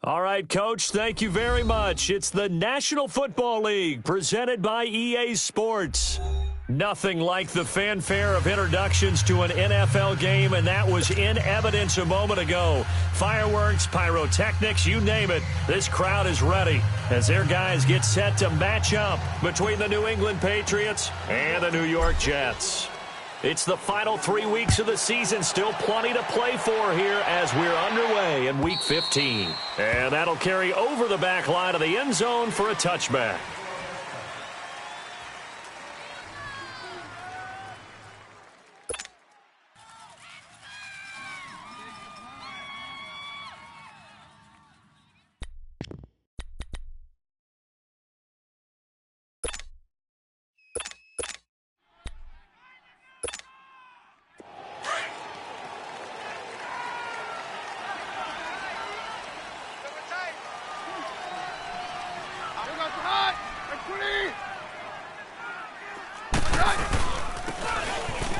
All right, Coach, thank you very much. It's the National Football League presented by EA Sports. Nothing like the fanfare of introductions to an NFL game, and that was in evidence a moment ago. Fireworks, pyrotechnics, you name it. This crowd is ready as their guys get set to match up between the New England Patriots and the New York Jets. It's the final 3 weeks of the season. Still plenty to play for here as we're underway in Week 15. And that'll carry over the back line of the end zone for a touchback.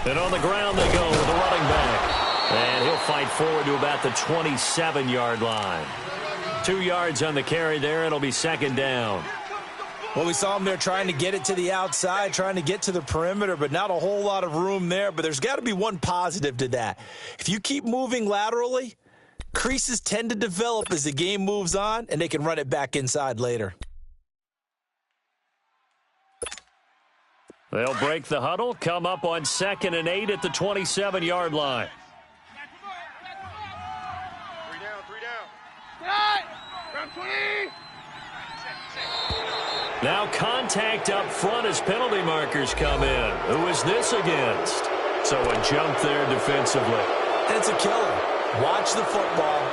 And on the ground they go with the running back. And he'll fight forward to about the 27-yard line. 2 yards on the carry there. It'll be second down. Well, we saw him there trying to get it to the outside, trying to get to the perimeter, but not a whole lot of room there. But there's got to be one positive to that. If you keep moving laterally, creases tend to develop as the game moves on, and they can run it back inside later. They'll break the huddle, come up on 2nd and 8 at the 27-yard line. 3 down, 3 down. Round 20. Now contact up front as penalty markers come in. Who is this against? So a jump there defensively. And it's a killer. Watch the football.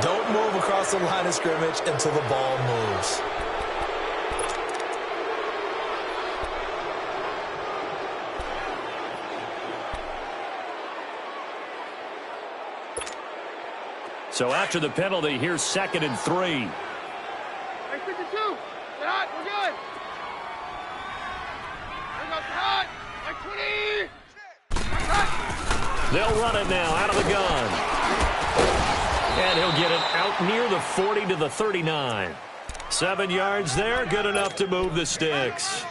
Don't move across the line of scrimmage until the ball moves. So after the penalty, here's 2nd and 3. Hey, 52. Get hot. We're good. Bring up hot. Like 20. They'll run it now out of the gun. And he'll get it out near the 40 to the 39. 7 yards there, good enough to move the sticks.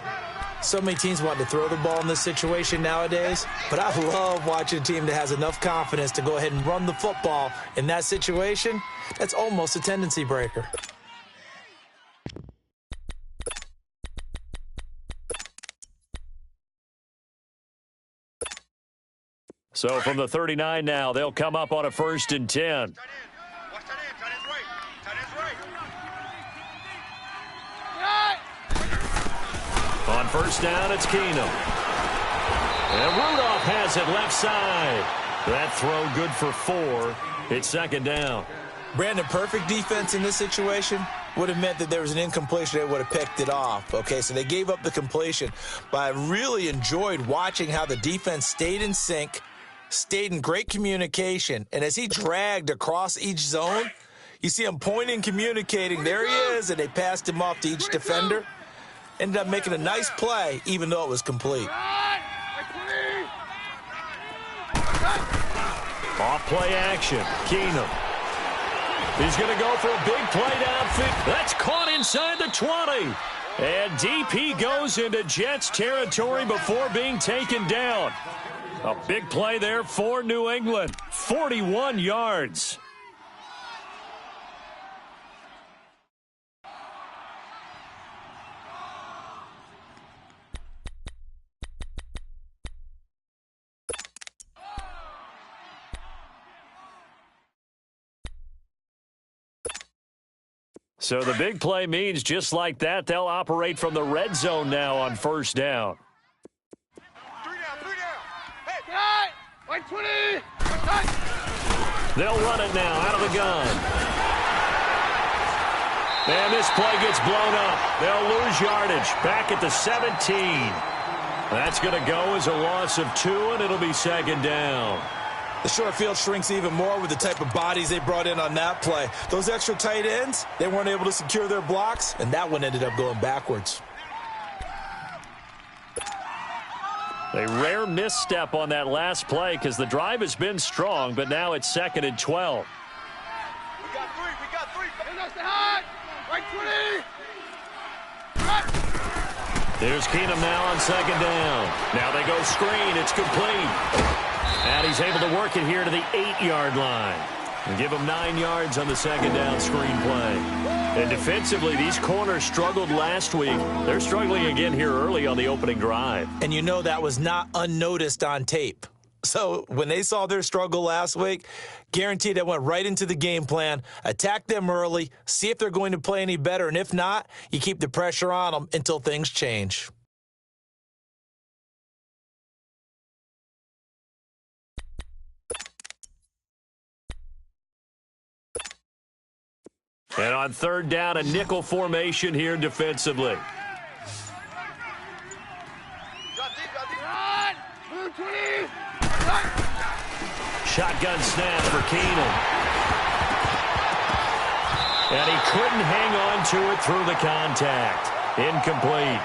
So many teams want to throw the ball in this situation nowadays, but I love watching a team that has enough confidence to go ahead and run the football in that situation. That's almost a tendency breaker. So from the 39 now, they'll come up on a 1st and 10. Tight end. Watch tight end. Tight end's right. Tight end's right. On 1st down, it's Keenum. And Rudolph has it left side. That throw good for 4. It's 2nd down. Brandon, perfect defense in this situation would have meant that there was an incompletion. They would have picked it off. Okay, so they gave up the completion. But I really enjoyed watching how the defense stayed in sync, stayed in great communication. And as he dragged across each zone, you see him pointing, communicating. There he is, and they passed him off to each defender. Ended up making a nice play, even though it was complete. Off play action. Keenum. He's going to go for a big play downfield. That's caught inside the 20. And DP goes into Jets territory before being taken down. A big play there for New England. 41 yards. So the big play means just like that, they'll operate from the red zone now on 1st down. 3 down. Hey, 120. They'll run it now out of the gun. And this play gets blown up. They'll lose yardage back at the 17. That's going to go as a loss of 2, and it'll be 2nd down. The short field shrinks even more with the type of bodies they brought in on that play. Those extra tight ends, they weren't able to secure their blocks, and that one ended up going backwards. A rare misstep on that last play because the drive has been strong, but now it's 2nd and 12. We got 3. Right 20. Here's Keenum now on 2nd down. Now they go screen. It's complete. And he's able to work it here to the 8-yard line. And give him 9 yards on the 2nd down screen play. And defensively, these corners struggled last week. They're struggling again here early on the opening drive. And you know that was not unnoticed on tape. So when they saw their struggle last week, guaranteed they went right into the game plan, attack them early, see if they're going to play any better. And if not, you keep the pressure on them until things change. And on 3rd down, a nickel formation here defensively. Shotgun snap for Keenum. And he couldn't hang on to it through the contact. Incomplete.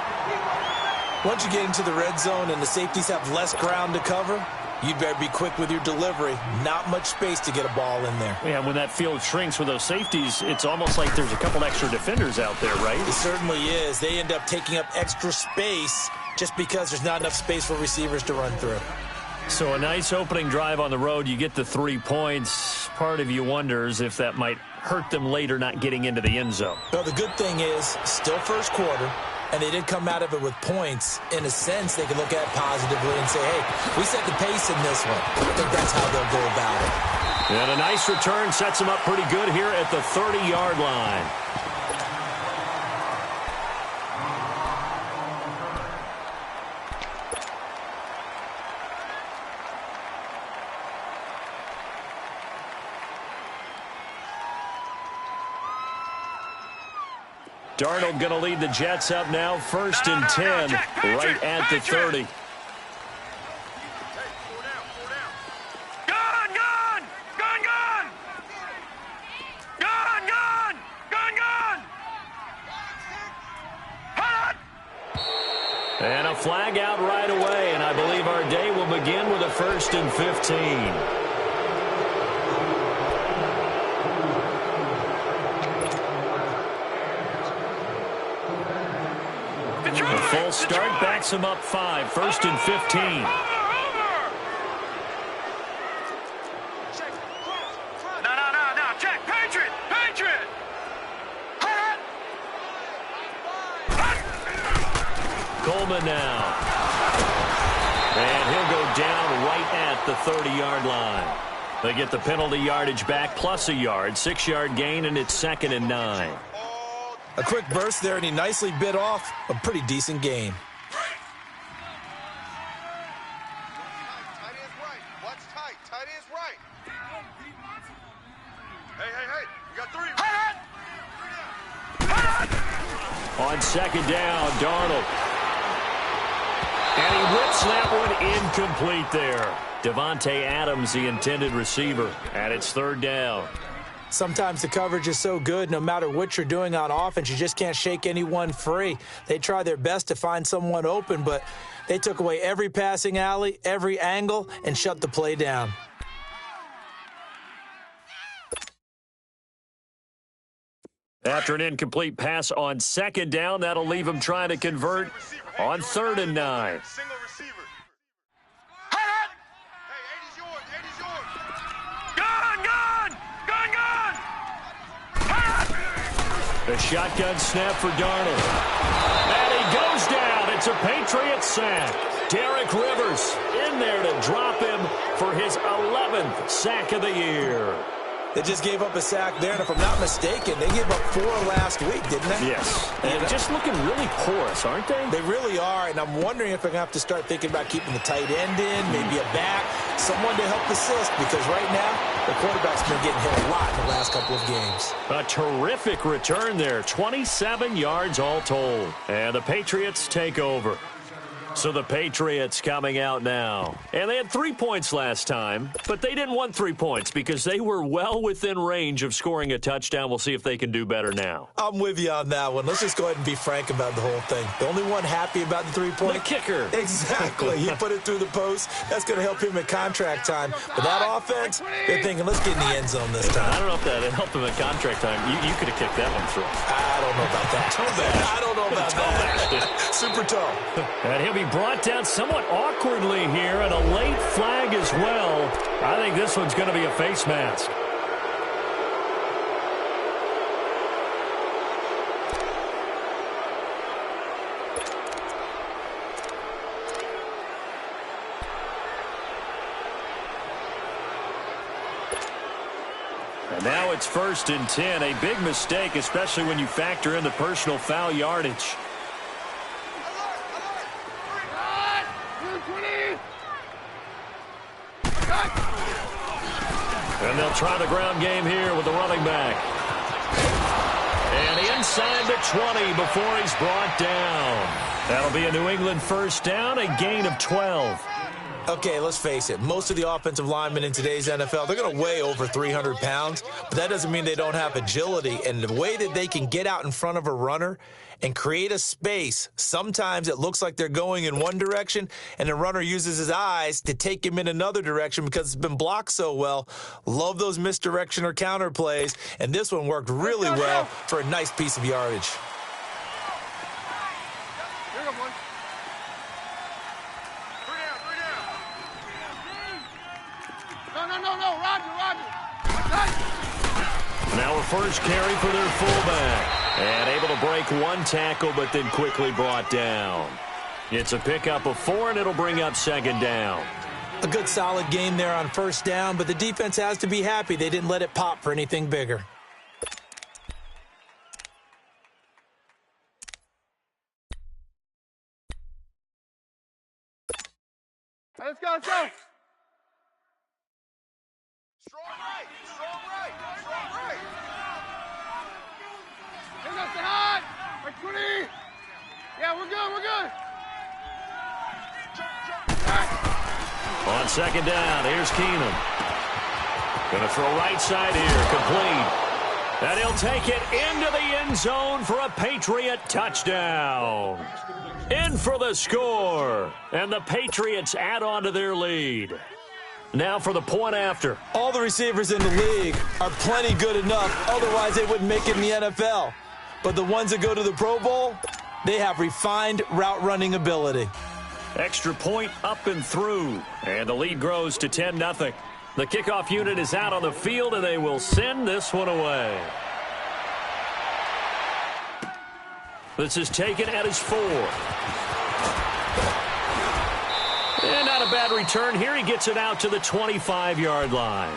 Once you get into the red zone and the safeties have less ground to cover, you'd better be quick with your delivery. Not much space to get a ball in there. Yeah, when that field shrinks with those safeties, it's almost like there's a couple extra defenders out there, right? It certainly is. They end up taking up extra space just because there's not enough space for receivers to run through. So a nice opening drive on the road. You get the 3 points. Part of you wonders if that might hurt them later not getting into the end zone. Well, the good thing is, still first quarter, and they did come out of it with points. In a sense, they can look at it positively and say, hey, we set the pace in this one. I think that's how they'll go about it. And a nice return sets them up pretty good here at the 30-yard line. Darnold going to lead the Jets up now, 1st and 10, right at the 30. And a flag out right away, and I believe our day will begin with a 1st and 15. Full start backs him up 5, 1st and 15. No. Check. Patriot. Coleman now. And he'll go down right at the 30-yard line. They get the penalty yardage back plus a yard, 6-yard gain, and it's 2nd and 9. A quick burst there, and he nicely bit off a pretty decent gain. Tight end's right. Watch tight. Tight end's right. Hey. You got 3. On 2nd down, Darnold. And he whips that one incomplete there. Devontae Adams, the intended receiver, and it's 3rd down. Sometimes the coverage is so good, no matter what you're doing on offense, you just can't shake anyone free. They try their best to find someone open, but they took away every passing alley, every angle, and shut the play down. After an incomplete pass on 2nd down, that'll leave him trying to convert on 3rd and 9. Single receiver. Hey, 80's yours. 80's yours. The shotgun snap for Darnold. And he goes down. It's a Patriots sack. Derek Rivers in there to drop him for his 11th sack of the year. They just gave up a sack there, and if I'm not mistaken, they gave up 4 last week, didn't they? Yes. And just looking really porous, aren't they? They really are, and I'm wondering if they're going to have to start thinking about keeping the tight end in, maybe a back, someone to help assist, because right now, the quarterback's been getting hit a lot in the last couple of games. A terrific return there, 27 yards all told. And the Patriots take over. So the Patriots coming out now. And they had 3 points last time, but they didn't want 3 points because they were well within range of scoring a touchdown. We'll see if they can do better now. I'm with you on that one. Let's just go ahead and be frank about the whole thing. The only one happy about the 3-point? The kicker. Exactly. He put it through the post. That's going to help him at contract time. But that offense, they're thinking, let's get in the end zone this time. I don't know if that helped him at contract time. You could have kicked that one through. I don't know about that. I don't know about that. Super tall. And he'll be brought down somewhat awkwardly here, and a late flag as well. I think this one's going to be a face mask. And now it's 1st and 10. A big mistake, especially when you factor in the personal foul yardage. And they'll try the ground game here with the running back. And inside the 20 before he's brought down. That'll be a New England 1st down, a gain of 12. Okay, let's face it. Most of the offensive linemen in today's NFL, they're going to weigh over 300 pounds, but that doesn't mean they don't have agility. And the way that they can get out in front of a runner and create a space, sometimes it looks like they're going in one direction, and the runner uses his eyes to take him in another direction because it's been blocked so well. Love those misdirection or counter plays, and this one worked really well for a nice piece of yardage. Now a first carry for their fullback. And able to break one tackle, but then quickly brought down. It's a pickup of 4, and it'll bring up 2nd down. A good solid game there on 1st down, but the defense has to be happy they didn't let it pop for anything bigger. Let's go. Strong right. Hit us the high. Like 20. Yeah, we're good. On 2nd down, here's Keenum. Going to throw right side here, complete. And he'll take it into the end zone for a Patriot touchdown. In for the score. And the Patriots add on to their lead. Now for the point after. All the receivers in the league are plenty good enough. Otherwise, they wouldn't make it in the NFL. But the ones that go to the Pro Bowl, they have refined route running ability. Extra point up and through. And the lead grows to 10-0. The kickoff unit is out on the field, and they will send this one away. This is taken at his 4. And bad return here. He gets it out to the 25-yard line.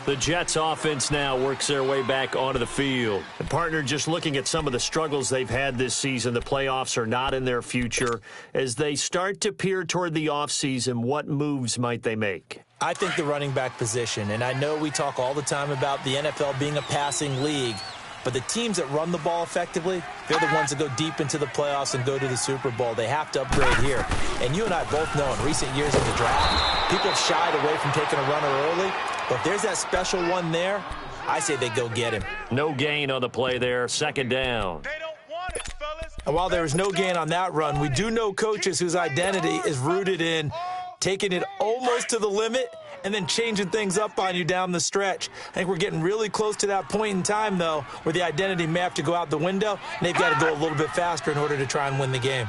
The Jets offense now works their way back onto the field. And partner, just looking at some of the struggles they've had this season, the playoffs are not in their future. As they start to peer toward the offseason, what moves might they make? I think the running back position, and I know we talk all the time about the NFL being a passing league, but the teams that run the ball effectively, they're the ones that go deep into the playoffs and go to the Super Bowl. They have to upgrade here. And you and I both know in recent years in the draft, people have shied away from taking a runner early. But if there's that special one there, I say they go get him. No gain on the play there. Second down. They don't want it, fellas. And while there was no gain on that run, we do know coaches whose identity is rooted in taking it almost to the limit and then changing things up on you down the stretch. I think we're getting really close to that point in time, though, where the identity may have to go out the window, and they've got to go a little bit faster in order to try and win the game.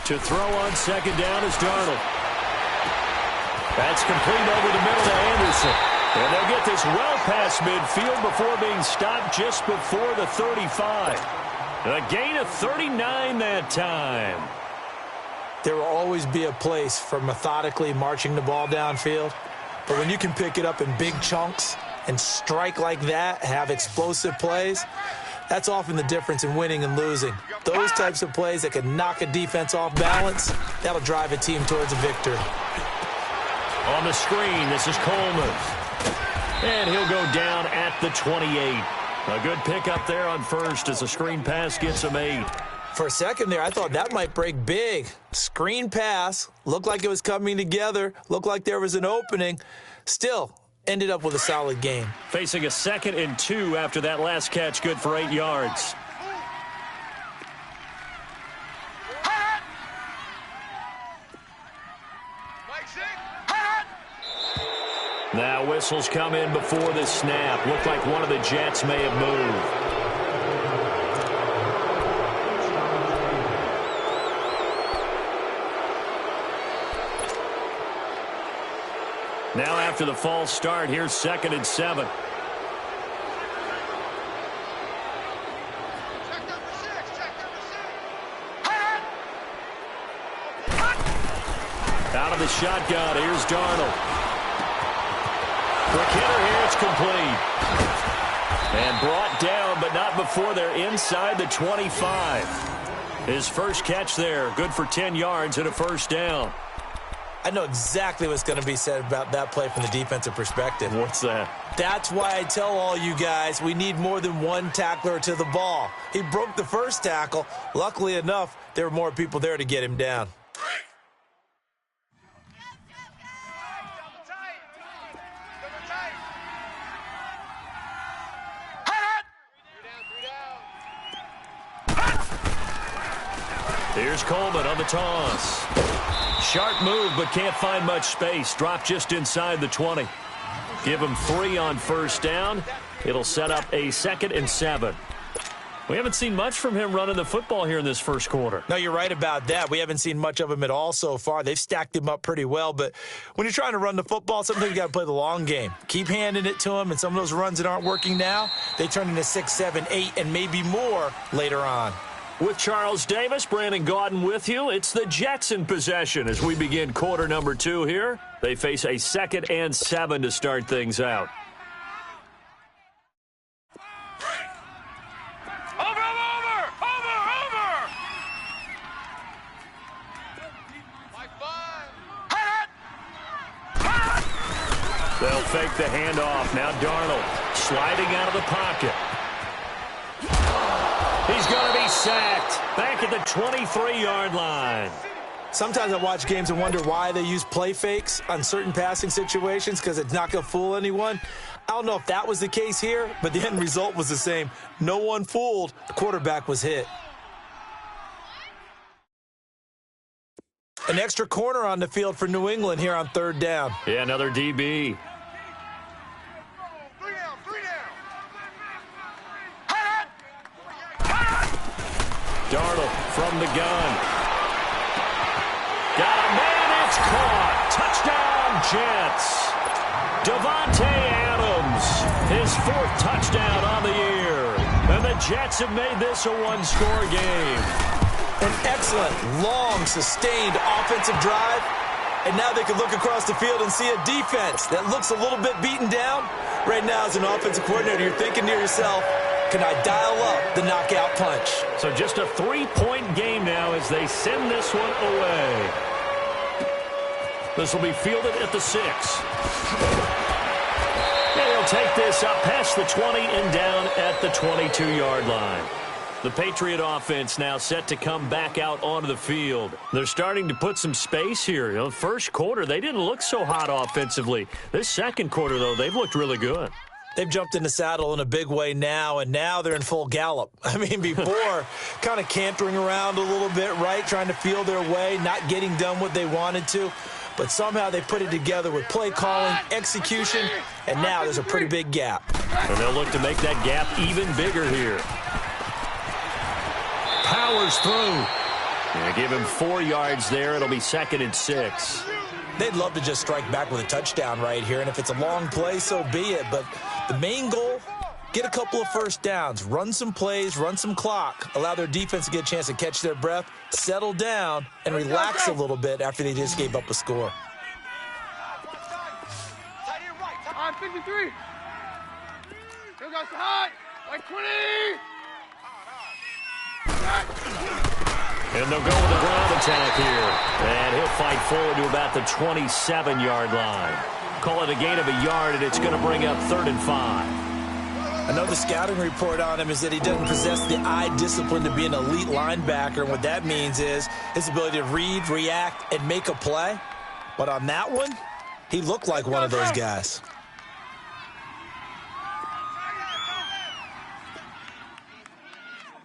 To throw on second down is Darnold. That's complete over the middle to Anderson. And they'll get this well past midfield before being stopped just before the 35. A gain of 39 that time. There will always be a place for methodically marching the ball downfield. But when you can pick it up in big chunks and strike like that, have explosive plays, that's often the difference in winning and losing. Those types of plays that can knock a defense off balance, that'll drive a team towards a victory. On the screen, this is Coleman. And he'll go down at the 28. A good pickup there on first as the screen pass gets him 8. For a second there, I thought that might break big. Screen pass, looked like it was coming together, looked like there was an opening. Still, ended up with a solid game. Facing a 2nd and 2 after that last catch, good for 8 yards. Now whistles come in before the snap. Looked like one of the Jets may have moved. Now after the false start, here's 2nd and 7. Out of the shotgun, here's Darnold. Quick hitter here, it's complete. And brought down, but not before they're inside the 25. His first catch there, good for 10 yards and a first down. I know exactly what's going to be said about that play from the defensive perspective. What's that? That's why I tell all you guys we need more than one tackler to the ball. He broke the first tackle. Luckily enough, there were more people there to get him down. Here's Coleman on the toss. Sharp move, but can't find much space. Drop just inside the 20. Give him 3 on first down. It'll set up a 2nd and 7. We haven't seen much from him running the football here in this first quarter. No, you're right about that. We haven't seen much of him at all so far. They've stacked him up pretty well, but when you're trying to run the football, sometimes you got to play the long game. Keep handing it to him, and some of those runs that aren't working now, they turn into 6, 7, 8, and maybe more later on. With Charles Davis, Brandon Gaudin with you. It's the Jets in possession as we begin quarter number 2 here. They face a 2nd and 7 to start things out. Over! They'll fake the handoff. Now Darnold sliding out of the pocket. He's going to be sacked back at the 23-yard line. Sometimes I watch games and wonder why they use play fakes on certain passing situations because it's not going to fool anyone. I don't know if that was the case here, but the end result was the same. No one fooled. The quarterback was hit. An extra corner on the field for New England here on 3rd down. Yeah, another DB. Darnold from the gun. Got a man, it's caught. Touchdown, Jets. Davante Adams, his 4th touchdown on the year. And the Jets have made this a 1-score game. An excellent, long, sustained offensive drive And now they can look across the field and see a defense that looks a little bit beaten down. Right now, as an offensive coordinator, you're thinking to yourself, can I dial up the knockout punch? So just a 3-point game now as they send this one away. This will be fielded at the 6. And he'll take this up past the 20 and down at the 22-yard line. The Patriot offense now set to come back out onto the field. They're starting to put some space here. The first quarter, they didn't look so hot offensively. This second quarter, though, they've looked really good. They've jumped in the saddle in a big way now, and now they're in full gallop. I mean, before, kind of cantering around a little bit, right, trying to feel their way, not getting done what they wanted to. But somehow they put it together with play calling, execution, and now there's a pretty big gap. And they'll look to make that gap even bigger here. Powers through. And give him 4 yards there. It'll be 2nd and 6. They'd love to just strike back with a touchdown right here, and if it's a long play, so be it. But the main goal, get a couple of first downs, run some plays, run some clock, allow their defense to get a chance to catch their breath, settle down, and relax a little bit after they just gave up a score. On 53. Here goes the hot. Like 20. And they'll go with a ground attack here. And he'll fight forward to about the 27-yard line. Call it a gain of a yard, and it's going to bring up 3rd and 5. I know the scouting report on him is that he doesn't possess the eye discipline to be an elite linebacker. And what that means is his ability to read, react, and make a play. But on that one, he looked like one of those guys.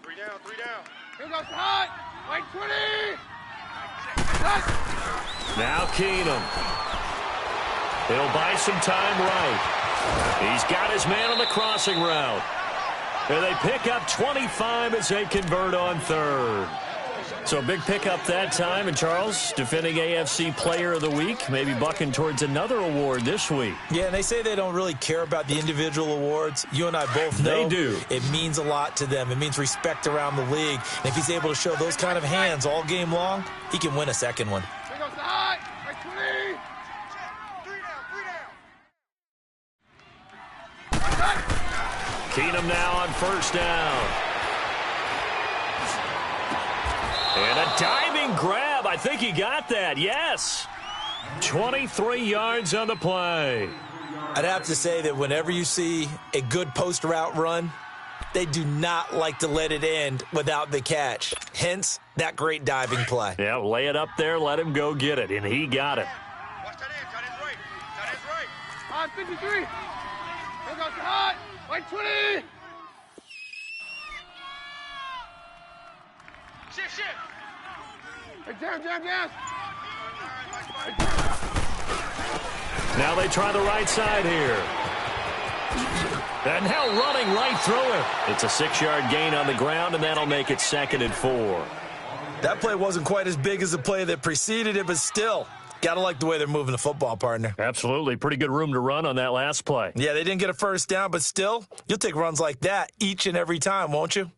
Three down. Here goes the hot. Like 20. Now Keenum. He'll buy some time right. He's got his man on the crossing route. And they pick up 25 as they convert on 3rd. So a big pickup that time. And Charles, defending AFC Player of the Week, maybe bucking towards another award this week. Yeah, and they say they don't really care about the individual awards. You and I both know they do. It means a lot to them. It means respect around the league. And if he's able to show those kind of hands all game long, he can win a second one. Here goes the hot. Like 20. Keenum now on 1st down. And a diving grab. I think he got that. Yes. 23 yards on the play. I'd have to say that whenever you see a good post route run, they do not like to let it end without the catch. Hence, that great diving play. Yeah, lay it up there, let him go get it, and he got it. Watch that end. Tight end's right. Tight end's right. On 53. Here goes the hot. Like 20. Shift. Jam. Now they try the right side here. And now running right through it. It's a 6-yard gain on the ground, and that'll make it 2nd and 4. That play wasn't quite as big as the play that preceded it, but still, got to like the way they're moving the football, partner. Absolutely. Pretty good room to run on that last play. Yeah, they didn't get a first down, but still, you'll take runs like that each and every time, won't you?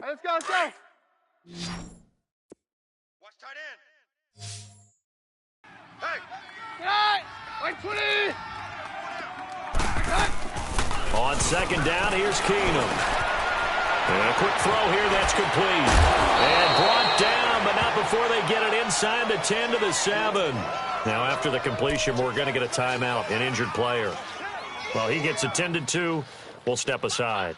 Let's go. Watch tight end. Hey. Right. Like 20. On 2nd down, here's Keenum. And a quick throw here, that's complete. And brought down, but not before they get it inside the 10 to the 7. Now, after the completion, we're going to get a timeout, an injured player. Well, he gets attended to. We'll step aside.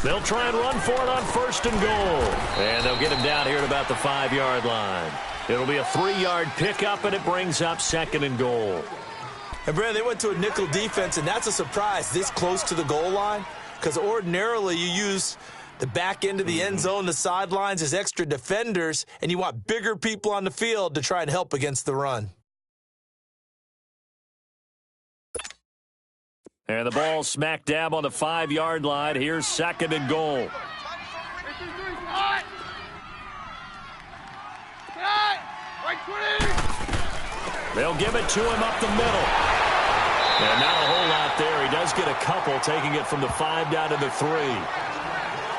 They'll try and run for it on 1st and goal. And they'll get him down here at about the 5-yard line. It'll be a 3-yard pickup, and it brings up 2nd and goal. And, Brad, they went to a nickel defense, and that's a surprise this close to the goal line because ordinarily you use The back end of the end zone, the sidelines, is extra defenders, and you want bigger people on the field to try and help against the run. And the ball smack dab on the 5-yard line. Here's 2nd and goal. They'll give it to him up the middle. And not a whole lot there. He does get a couple, taking it from the 5 down to the 3.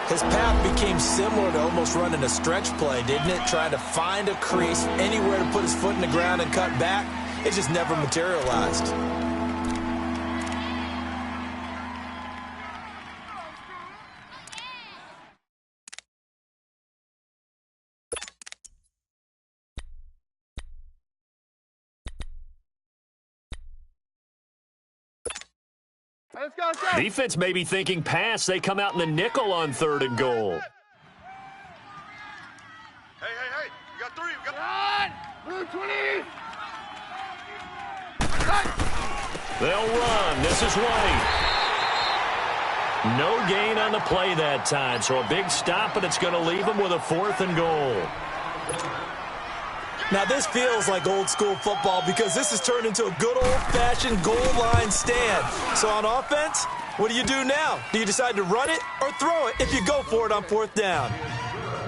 His path became similar to almost running a stretch play, didn't it? Trying to find a crease, anywhere to put his foot in the ground and cut back. It just never materialized. Let's go, let's go. Defense may be thinking pass. They come out in the nickel on 3rd and goal. Hey, you got 3. We got Blue 20. They'll run. This is White. No gain on the play that time, so a big stop, and it's going to leave them with a 4th and goal. Now, this feels like old-school football because this has turned into a good old-fashioned goal line stand. So on offense, what do you do now? Do you decide to run it or throw it if you go for it on 4th down?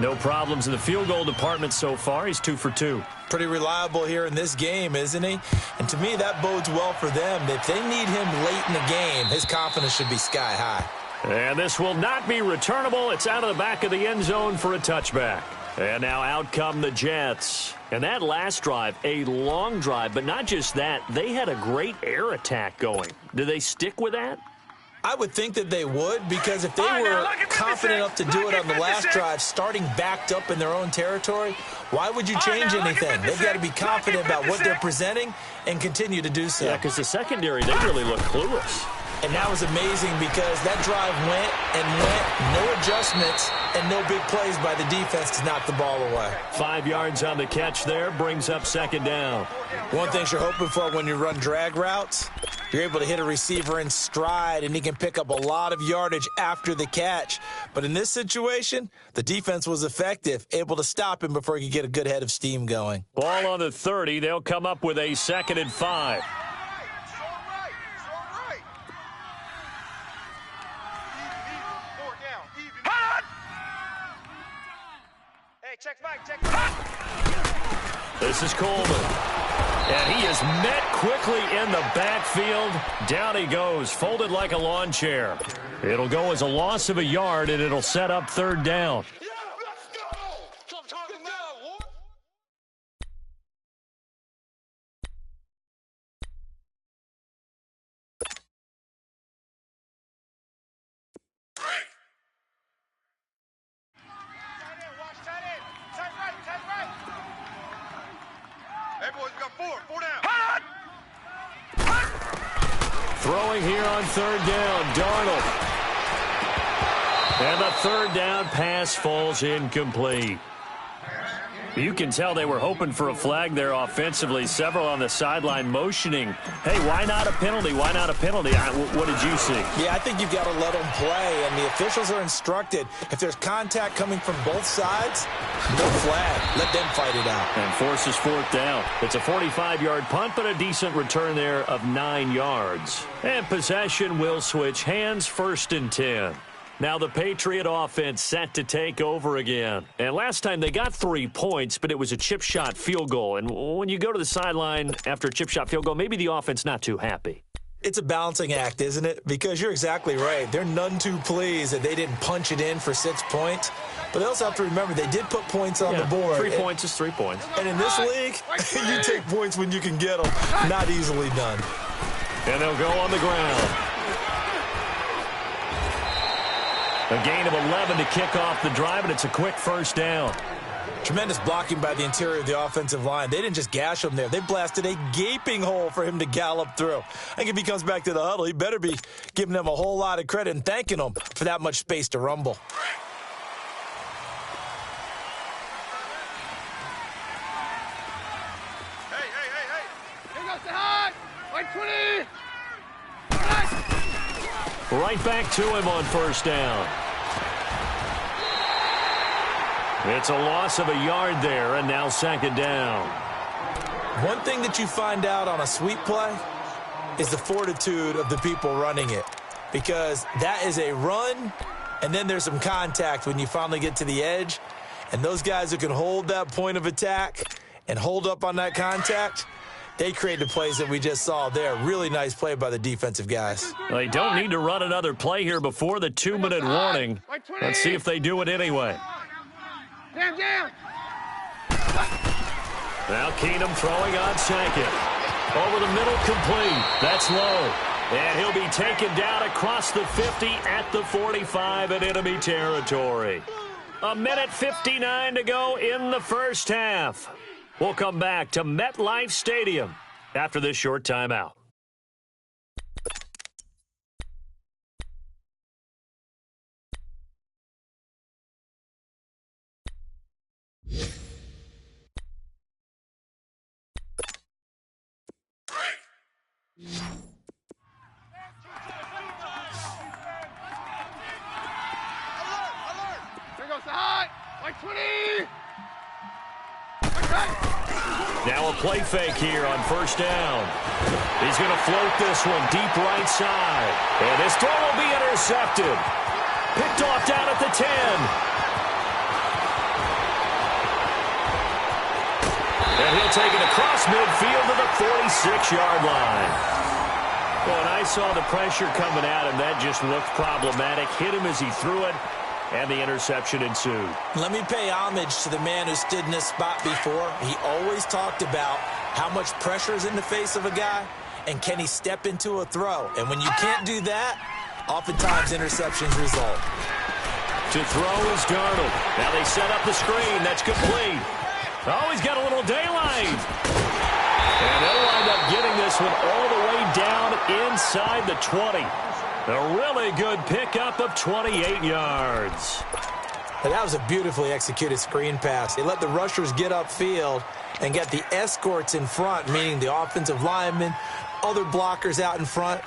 No problems in the field goal department so far. He's 2 for 2. Pretty reliable here in this game, isn't he? And to me, that bodes well for them. If they need him late in the game, his confidence should be sky high. And this will not be returnable. It's out of the back of the end zone for a touchback. And now out come the Jets. And that last drive, a long drive, but not just that. They had a great air attack going. Do they stick with that? I would think that they would, because if they were confident enough to do it on the last drive, starting backed up in their own territory, why would you change anything? They've got to be confident about what they're presenting and continue to do so. Yeah, because the secondary, they really look clueless. And that was amazing because that drive went and went, no adjustments, and no big plays by the defense to knock the ball away. 5 yards on the catch there, brings up 2nd down. One thing you're hoping for when you run drag routes, you're able to hit a receiver in stride, and he can pick up a lot of yardage after the catch. But in this situation, the defense was effective, able to stop him before he could get a good head of steam going. Ball on the 30. They'll come up with a 2nd and 5. Check back. This is Coleman. And he is met quickly in the backfield. Down he goes, folded like a lawn chair. It'll go as a loss of a yard, and it'll set up 3rd down. Throwing here on 3rd down, Darnold. And the 3rd down pass falls incomplete. You can tell they were hoping for a flag there offensively. Several on the sideline motioning, hey, why not a penalty? Why not a penalty? What did you see? Yeah, I think you've got to let them play, and the officials are instructed. If there's contact coming from both sides, no flag. Let them fight it out. And forces 4th down. It's a 45-yard punt, but a decent return there of 9 yards. And possession will switch hands, 1st and 10. Now the Patriot offense set to take over again. And last time they got 3 points, but it was a chip shot field goal. And when you go to the sideline after a chip shot field goal, maybe the offense not too happy. It's a balancing act, isn't it? Because you're exactly right. They're none too pleased that they didn't punch it in for 6 points. But they also have to remember they did put points on the board. 3 points is 3 points. And in this league, you take points when you can get them. Not easily done. And they'll go on the ground. A gain of 11 to kick off the drive, and it's a quick 1st down. Tremendous blocking by the interior of the offensive line. They didn't just gash him there. They blasted a gaping hole for him to gallop through. I think if he comes back to the huddle, he better be giving them a whole lot of credit and thanking them for that much space to rumble. Hey. Here goes the high. White 20. Right back to him on 1st down. It's a loss of a yard there, and now second down. One thing that you find out on a sweep play is the fortitude of the people running it, because that is a run, and then there's some contact when you finally get to the edge, and those guys who can hold that point of attack and hold up on that contact, they create the plays that we just saw there. Really nice play by the defensive guys. They don't need to run another play here before the 2-minute warning. Let's see if they do it anyway. Down. Now Keenum throwing on second. Over the middle, complete. That's low. And he'll be taken down across the 50 at the 45 in enemy territory. 1:59 to go in the first half. We'll come back to MetLife Stadium after this short timeout. Now a play fake here on first down. He's going to float this one deep right side. And this throw will be intercepted. Picked off down at the 10. And he'll take it across midfield to the 46-yard line. Well, and I saw the pressure coming at him. That just looked problematic. Hit him as he threw it. And the interception ensued. Let me pay homage to the man who stood in this spot before. He always talked about how much pressure is in the face of a guy, and can he step into a throw. And when you can't do that, oftentimes interceptions result. To throw is Darnold. Now they set up the screen. That's complete. Oh, he's got a little daylight. And they'll wind up getting this one all the way down inside the 20. A really good pickup of 28 yards. And that was a beautifully executed screen pass. They let the rushers get upfield and get the escorts in front, meaning the offensive linemen, other blockers out in front,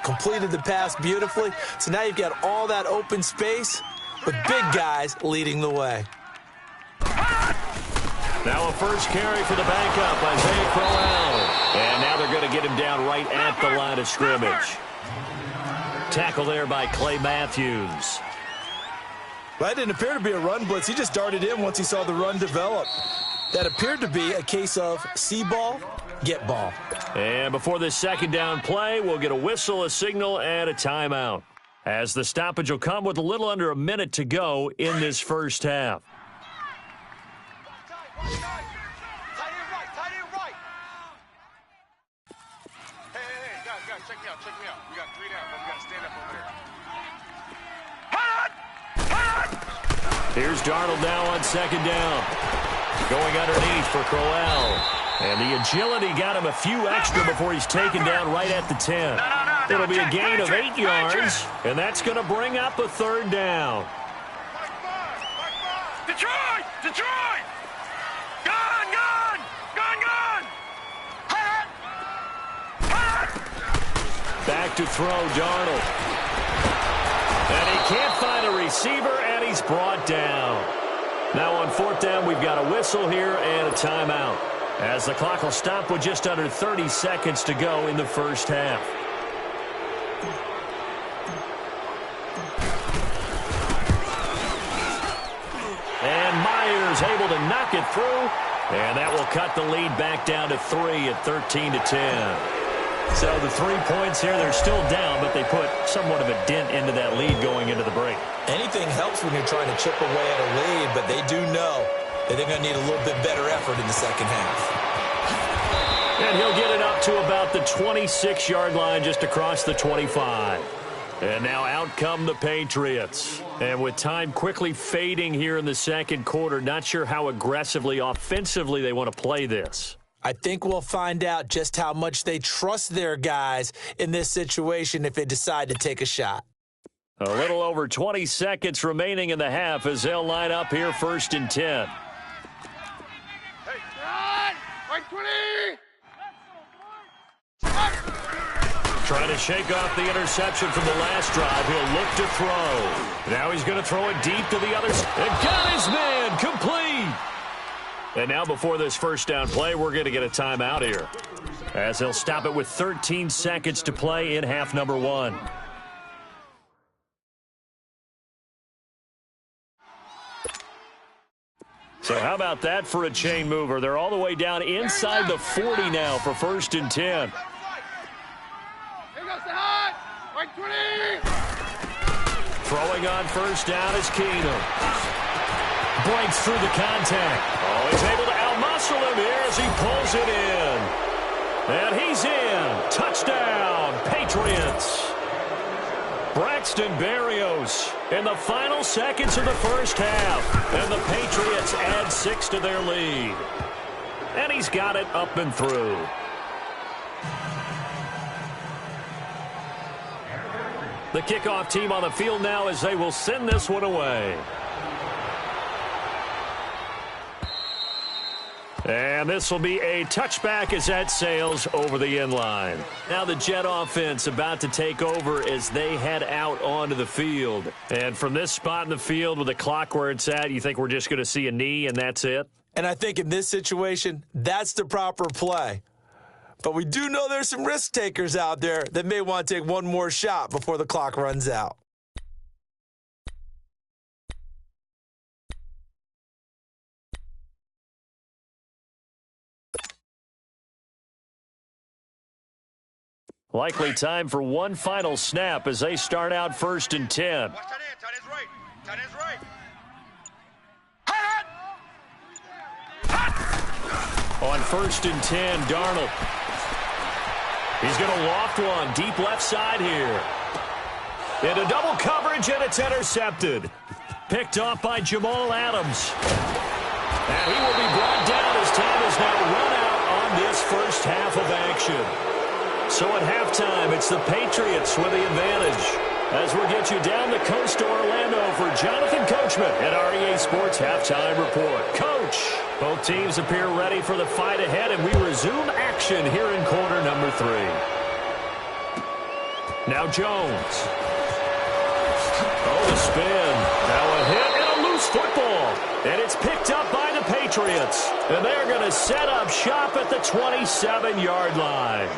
completed the pass beautifully. So now you've got all that open space with big guys leading the way. Now a first carry for the backup, Isaiah Crowell. And now they're going to get him down right at the line of scrimmage. Tackle there by Clay Matthews. That didn't appear to be a run blitz. He just darted in once he saw the run develop. That appeared to be a case of see ball, get ball. And before this second down play, we'll get a whistle, a signal, and a timeout, as the stoppage will come with a little under a minute to go in this first half. Check me out. We got 3 down, but we got to stand up over there. Here's Darnold now on second down. Going underneath for Crowell. And the agility got him a few extra before he's taken down right at the 10. It'll be a gain of 8 yards, and that's going to bring up a third down. Detroit! Gone! Back to throw, Darnold. And he can't find a receiver, and he's brought down. Now on fourth down, we've got a whistle here and a timeout, as the clock will stop with just under 30 seconds to go in the first half. And Myers able to knock it through, and that will cut the lead back down to 3 at 13-10. So the 3 points here, they're still down, but they put somewhat of a dent into that lead going into the break. Anything helps when you're trying to chip away at a lead, but they do know that they're going to need a little bit better effort in the second half. And he'll get it up to about the 26-yard line, just across the 25. And now out come the Patriots. And with time quickly fading here in the second quarter, not sure how aggressively, offensively they want to play this. I think we'll find out just how much they trust their guys in this situation if they decide to take a shot. A little over 20 seconds remaining in the half as they'll line up here first and 10. Hey, run! Right 20! Trying to shake off the interception from the last drive. He'll look to throw. Now he's going to throw it deep to the other side. And got his man complete. And now before this first down play, we're going to get a timeout here, as they'll stop it with 13 seconds to play in half number 1. So how about that for a chain mover? They're all the way down inside the 40 now for 1st and 10. Throwing on first down is Keenum. Breaks through the contact. Oh, he's able to outmuscle him here as he pulls it in. And he's in. Touchdown, Patriots. Braxton Berrios in the final seconds of the first half. And the Patriots add 6 to their lead. And he's got it up and through. The kickoff team on the field now as they will send this one away. And this will be a touchback as that sails over the end line. Now the Jet offense about to take over as they head out onto the field. And from this spot in the field with the clock where it's at, you think we're just going to see a knee and that's it? And I think in this situation, that's the proper play. But we do know there's some risk takers out there that may want to take one more shot before the clock runs out. Likely time for one final snap as they start out 1st and 10. Watch tight end. Tight end's right. Tight end's right. On 1st and 10, Darnold. He's going to loft one deep left side here. Into double coverage, and it's intercepted. Picked off by Jamal Adams. And he will be brought down as time is now run out on this first half of action. So at halftime, it's the Patriots with the advantage. As we'll get you down the coast to Orlando for Jonathan Coachman at our EA Sports Halftime Report. Coach, both teams appear ready for the fight ahead, and we resume action here in quarter number 3. Now Jones. Oh, the spin. Now a hit and a loose football. And it's picked up by the Patriots. And they're going to set up shop at the 27-yard line.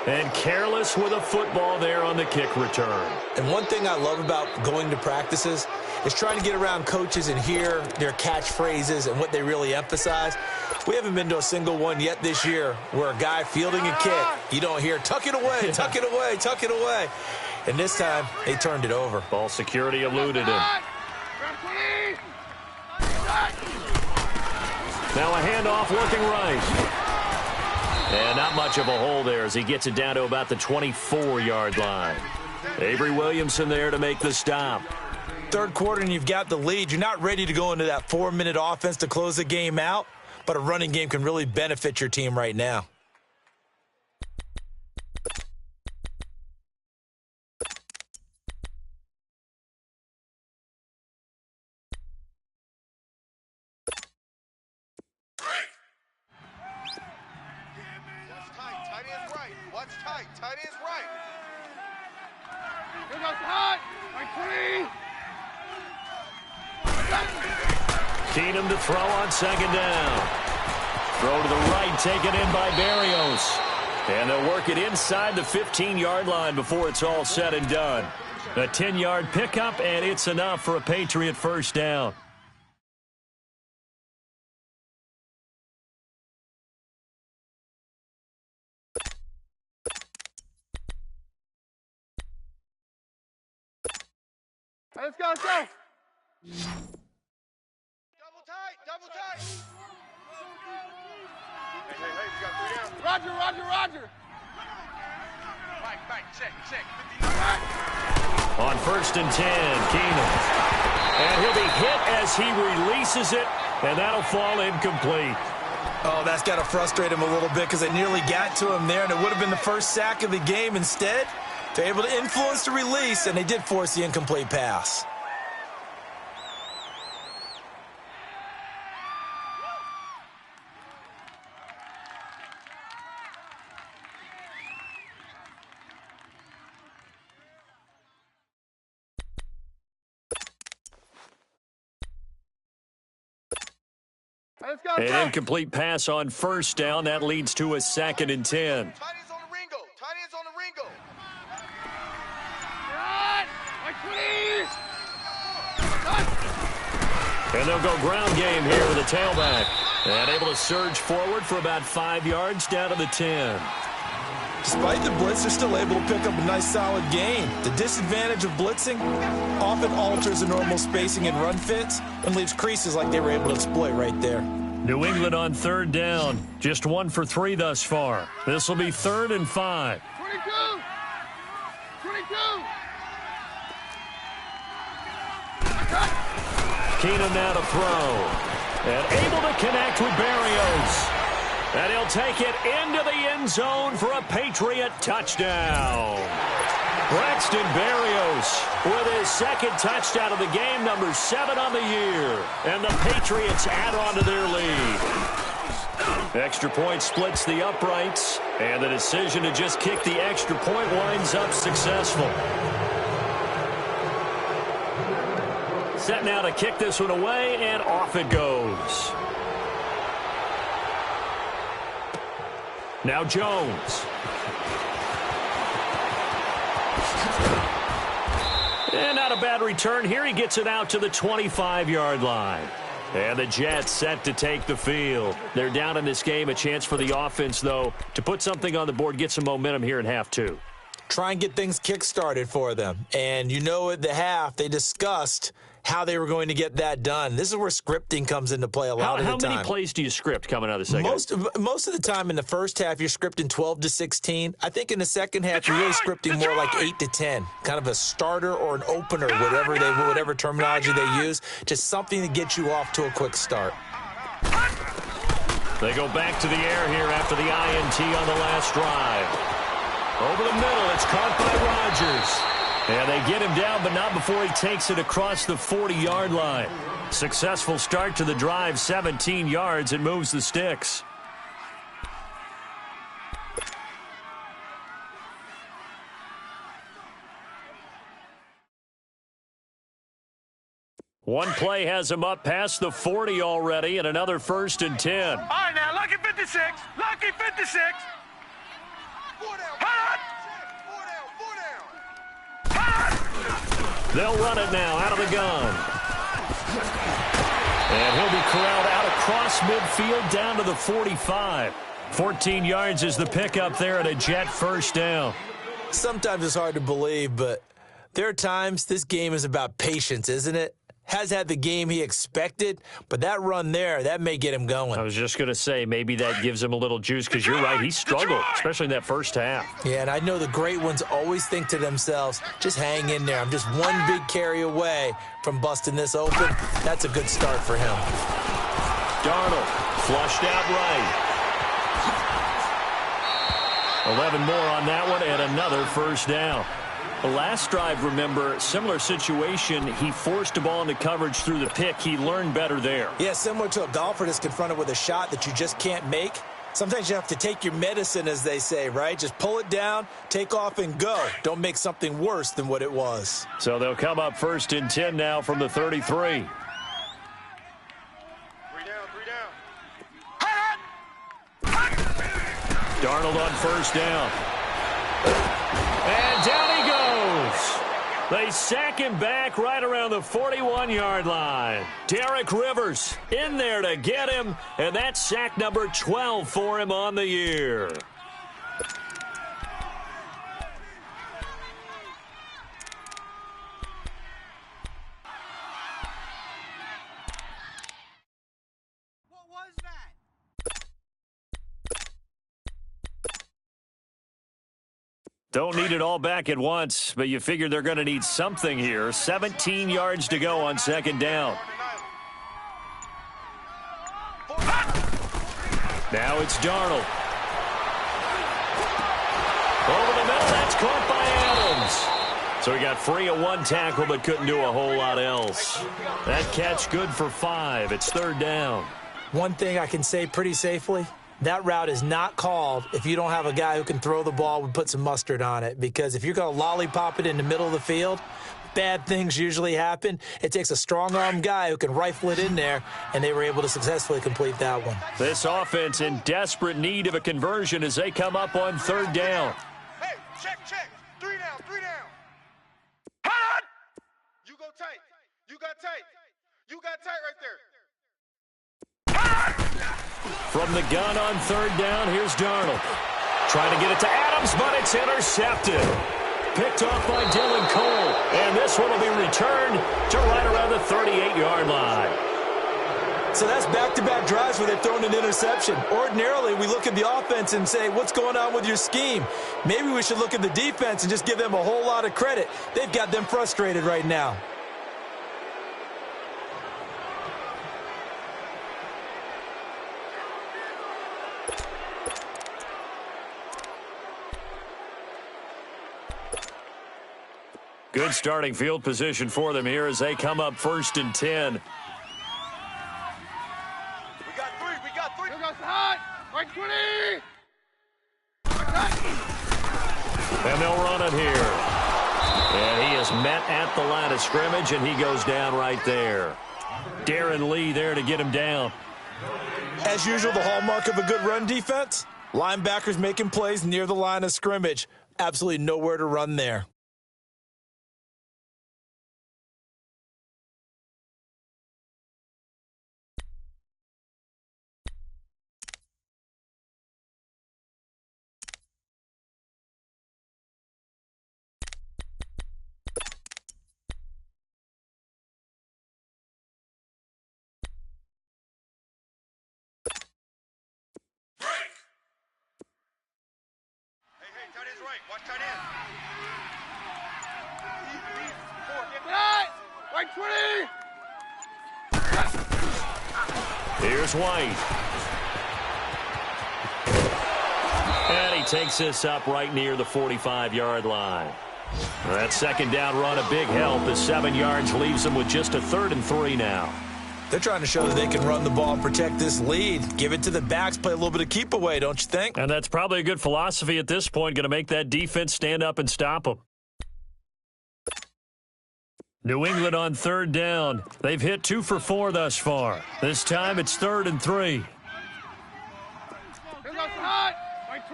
And careless with a football there on the kick return. And one thing I love about going to practices is trying to get around coaches and hear their catchphrases and what they really emphasize. We haven't been to a single one yet this year where a guy fielding a kick, you don't hear, tuck it away, tuck it away, tuck it away. And this time, they turned it over. Ball security eluded him. Now a handoff looking right. And not much of a hole there as he gets it down to about the 24-yard line. Avery Williamson there to make the stop. Third quarter and you've got the lead. You're not ready to go into that 4-minute offense to close the game out, but a running game can really benefit your team right now. Tight end's right. Here goes the hot. Right 3. Keenum to throw on 2nd down. Throw to the right, taken in by Berrios. And they'll work it inside the 15-yard line before it's all said and done. A 10-yard pickup, and it's enough for a Patriot first down. Let's go, let's go. Double tight, double tight. Hey, we got 3 down. Roger. Mike, check. 59. On 1st and 10, Keenum. And he'll be hit as he releases it, and that'll fall incomplete. Oh, that's got to frustrate him a little bit because they nearly got to him there, and it would have been the first sack of the game. Instead, they're able to influence the release, and they did force the incomplete pass. Let's go. An incomplete pass on first down. That leads to a 2nd and 10. Tight ends on the Ringo. Tight ends on the Ringo. Run! Like 20! And they'll go ground game here with a tailback. And able to surge forward for about 5 yards down to the 10. Despite the blitz, they're still able to pick up a nice solid gain. The disadvantage of blitzing often alters the normal spacing and run fits and leaves creases like they were able to exploit right there. New England on 3rd down. Just 1 for 3 thus far. This will be 3rd and 5. 22! 22! Keenum now to throw. And able to connect with Berrios. And he'll take it into the end zone for a Patriot touchdown. Braxton Berrios with his 2nd touchdown of the game, number 7 on the year. And the Patriots add on to their lead. Extra point splits the uprights, and the decision to just kick the extra point winds up successful. Set now to kick this one away, and off it goes. Now Jones. And not a bad return here. He gets it out to the 25-yard line. And the Jets set to take the field. They're down in this game. A chance for the offense, though, to put something on the board, get some momentum here in half 2. Try and get things kick-started for them. And you know at the half, they discussed how they were going to get that done. This is where scripting comes into play a lot of the time. How many plays do you script coming out of the second? Most of the time in the first half, you're scripting 12 to 16. I think in the second half, you're really scripting more like 8 to 10. Kind of a starter or an opener, whatever terminology they use. Just something to get you off to a quick start. They go back to the air here after the INT on the last drive. Over the middle, it's caught by Rodgers. And they get him down, but not before he takes it across the 40-yard line. Successful start to the drive, 17 yards, and moves the sticks. One play has him up past the 40 already, and another 1st and 10. All right, now, lucky 56. Lucky 56. 4 down. Hot! 4 down. 4 down. Hot! They'll run it now out of the gun. And he'll be corralled out across midfield down to the 45. 14 yards is the pickup there at a Jet 1st down. Sometimes it's hard to believe, but there are times this game is about patience, isn't it? Has had the game he expected, but that run there, that may get him going. I was just going to say, maybe that gives him a little juice, because you're right, he struggled, especially in that first half. Yeah, and I know the great ones always think to themselves, just hang in there. I'm just one big carry away from busting this open. That's a good start for him. Darnold, flushed out right. 11 more on that one, and another 1st down. The last drive, remember, similar situation. He forced a ball into coverage through the pick. He learned better there. Yeah, similar to a golfer that's confronted with a shot that you just can't make. Sometimes you have to take your medicine, as they say, right? Just pull it down, take off, and go. Don't make something worse than what it was. So they'll come up 1st and 10 now from the 33. 3 down, 3 down. Darnold on 1st down. And down he goes. They sack him back right around the 41-yard line. Derek Rivers in there to get him, and that's sack number 12 for him on the year. Don't need it all back at once, but you figure they're going to need something here. 17 yards to go on 2nd down. Now it's Darnold. Over the middle, that's caught by Adams. So he got free of 1 tackle, but couldn't do a whole lot else. That catch good for 5. It's 3rd down. One thing I can say pretty safely, that route is not called if you don't have a guy who can throw the ball and put some mustard on it. Because if you're going to lollipop it in the middle of the field, bad things usually happen. It takes a strong-arm guy who can rifle it in there, and they were able to successfully complete that one. This offense in desperate need of a conversion as they come up on 3rd down. Hey, check. 3 down. Hot! You go tight. You got tight. You got tight right there. From the gun on 3rd down, here's Darnold. Trying to get it to Adams, but it's intercepted. Picked off by Dylan Cole. And this one will be returned to right around the 38-yard line. So that's back-to-back drives where they've thrown an interception. Ordinarily, we look at the offense and say, what's going on with your scheme? Maybe we should look at the defense and just give them a whole lot of credit. They've got them frustrated right now. Good starting field position for them here as they come up 1st and 10. We got three. Here goes hot. Right 20. And they'll run it here. And he is met at the line of scrimmage, and he goes down right there. Darren Lee there to get him down. As usual, the hallmark of a good run defense, linebackers making plays near the line of scrimmage. Absolutely nowhere to run there. Tight end's right. Watch tight end. Leave. 4. Get right 20. Here's White. And he takes this up right near the 45-yard line. That 2nd down run, a big help. The 7 yards leaves them with just a 3rd and 3 now. They're trying to show that they can run the ball and protect this lead. Give it to the backs, play a little bit of keep away, don't you think? And that's probably a good philosophy at this point, going to make that defense stand up and stop them. New England on 3rd down. They've hit 2 for 4 thus far. This time it's 3rd and 3. Here goes hot. Right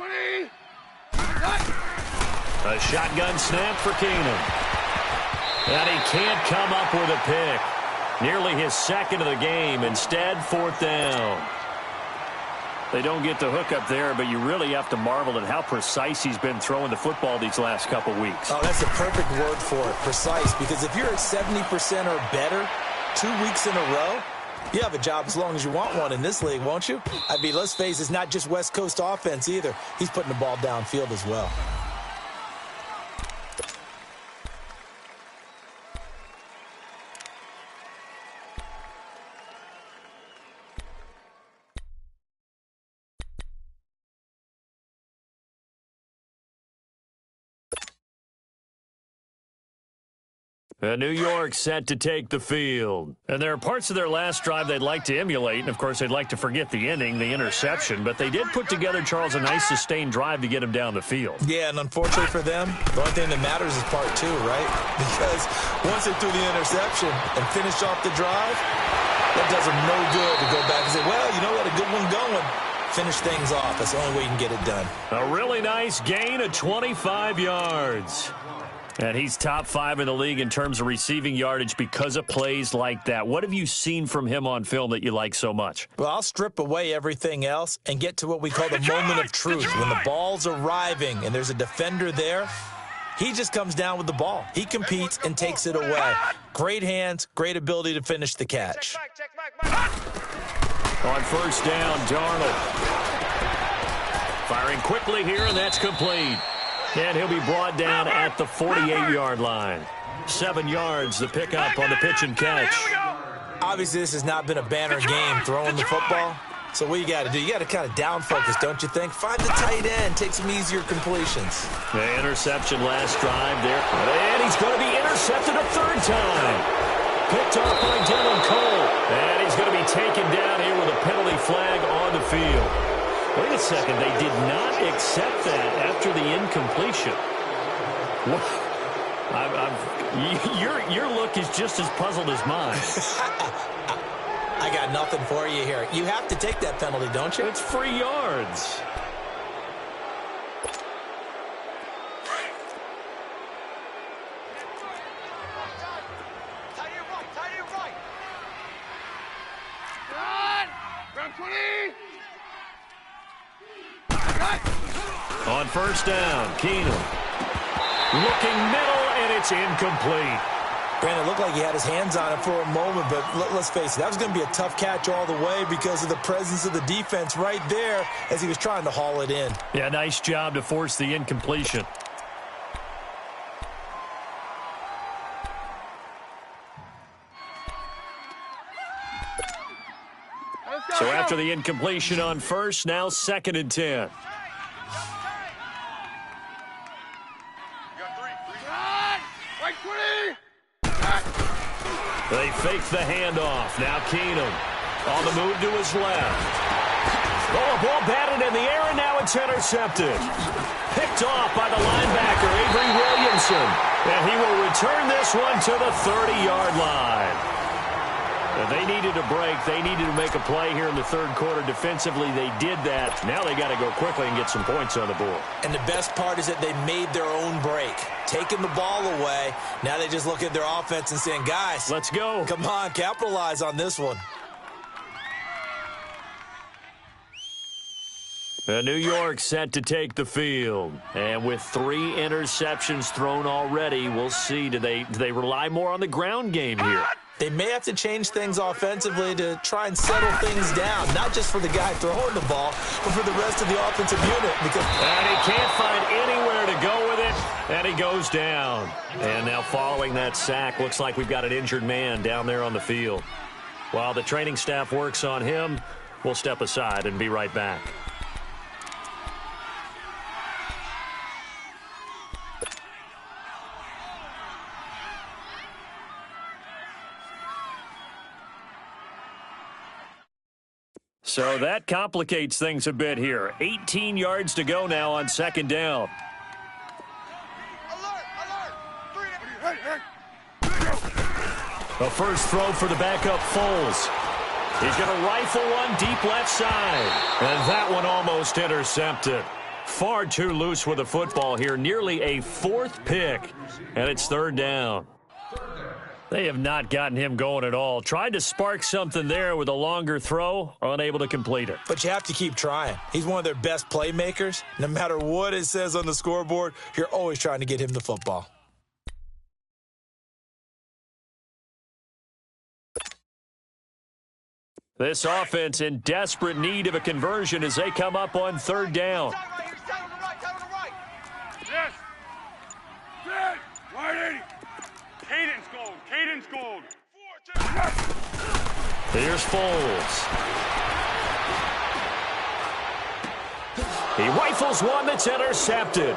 20. A shotgun snap for Keenan. And he can't come up with a pick. Nearly his 2nd of the game. Instead, 4th down. They don't get the hook up there, but you really have to marvel at how precise he's been throwing the football these last couple weeks. Oh, that's the perfect word for it, precise. Because if you're at 70% or better 2 weeks in a row, you have a job as long as you want one in this league, won't you? I mean, let's face it, it's not just West Coast offense either. He's putting the ball downfield as well. New York set to take the field. And there are parts of their last drive they'd like to emulate, and of course they'd like to forget the ending, the interception, but they did put together, Charles, a nice sustained drive to get him down the field. Yeah, and unfortunately for them, the only thing that matters is part 2, right? Because once they threw the interception and finished off the drive, that does them no good to go back and say, well, you know what, a good one going. Finish things off. That's the only way you can get it done. A really nice gain of 25 yards. And he's top 5 in the league in terms of receiving yardage because of plays like that. What have you seen from him on film that you like so much? Well, I'll strip away everything else and get to what we call the moment of truth. When the ball's arriving and there's a defender there, he just comes down with the ball. He competes and takes it away. Great hands, great ability to finish the catch. On 1st down, Darnold. Firing quickly here, and that's complete. And he'll be brought down at the 48-yard line. 7 yards, the pickup on the pitch and catch. Obviously, this has not been a banner game throwing the football. So what you got to do, you got to kind of down focus, don't you think? Find the tight end, take some easier completions. The interception last drive there. And he's going to be intercepted a 3rd time. Picked off by Dylan Cole. And he's going to be taken down here with a penalty flag on the field. Wait a second. They did not accept that after the incompletion. Your look is just as puzzled as mine. I got nothing for you here. You have to take that penalty, don't you? It's free yards. On first down, Keenum. Looking middle, and it's incomplete. Brandon, it looked like he had his hands on it for a moment, but let's face it, that was going to be a tough catch all the way because of the presence of the defense right there as he was trying to haul it in. Yeah, nice job to force the incompletion. So after the incompletion on first, now 2nd and 10. They fake the handoff. Now Keenum on the move to his left. Oh, a ball batted in the air, and now it's intercepted. Picked off by the linebacker, Avery Williamson. And he will return this one to the 30-yard line. And they needed a break. They needed to make a play here in the third quarter. Defensively, they did that. Now they got to go quickly and get some points on the board. And the best part is that they made their own break. Taking the ball away. Now they just look at their offense and saying, guys, let's go. Come on, capitalize on this one. New York set to take the field. And with 3 interceptions thrown already, we'll see. Do they rely more on the ground game here? They may have to change things offensively to try and settle things down, not just for the guy throwing the ball, but for the rest of the offensive unit. And he can't find anywhere to go with it, and he goes down. And now following that sack, looks like we've got an injured man down there on the field. While the training staff works on him, we'll step aside and be right back. So that complicates things a bit here. 18 yards to go now on 2nd down. A first throw for the backup Foles. He's going to rifle one deep left side. And that one almost intercepted. Far too loose with the football here. Nearly a 4th pick. And it's 3rd down. They have not gotten him going at all. Tried to spark something there with a longer throw, unable to complete it. But you have to keep trying. He's one of their best playmakers. No matter what it says on the scoreboard, you're always trying to get him the football. This offense in desperate need of a conversion as they come up on 3rd down. Yes. Good. 180. Cadence gold. Cadence gold. Here's Foles. He rifles one that's intercepted.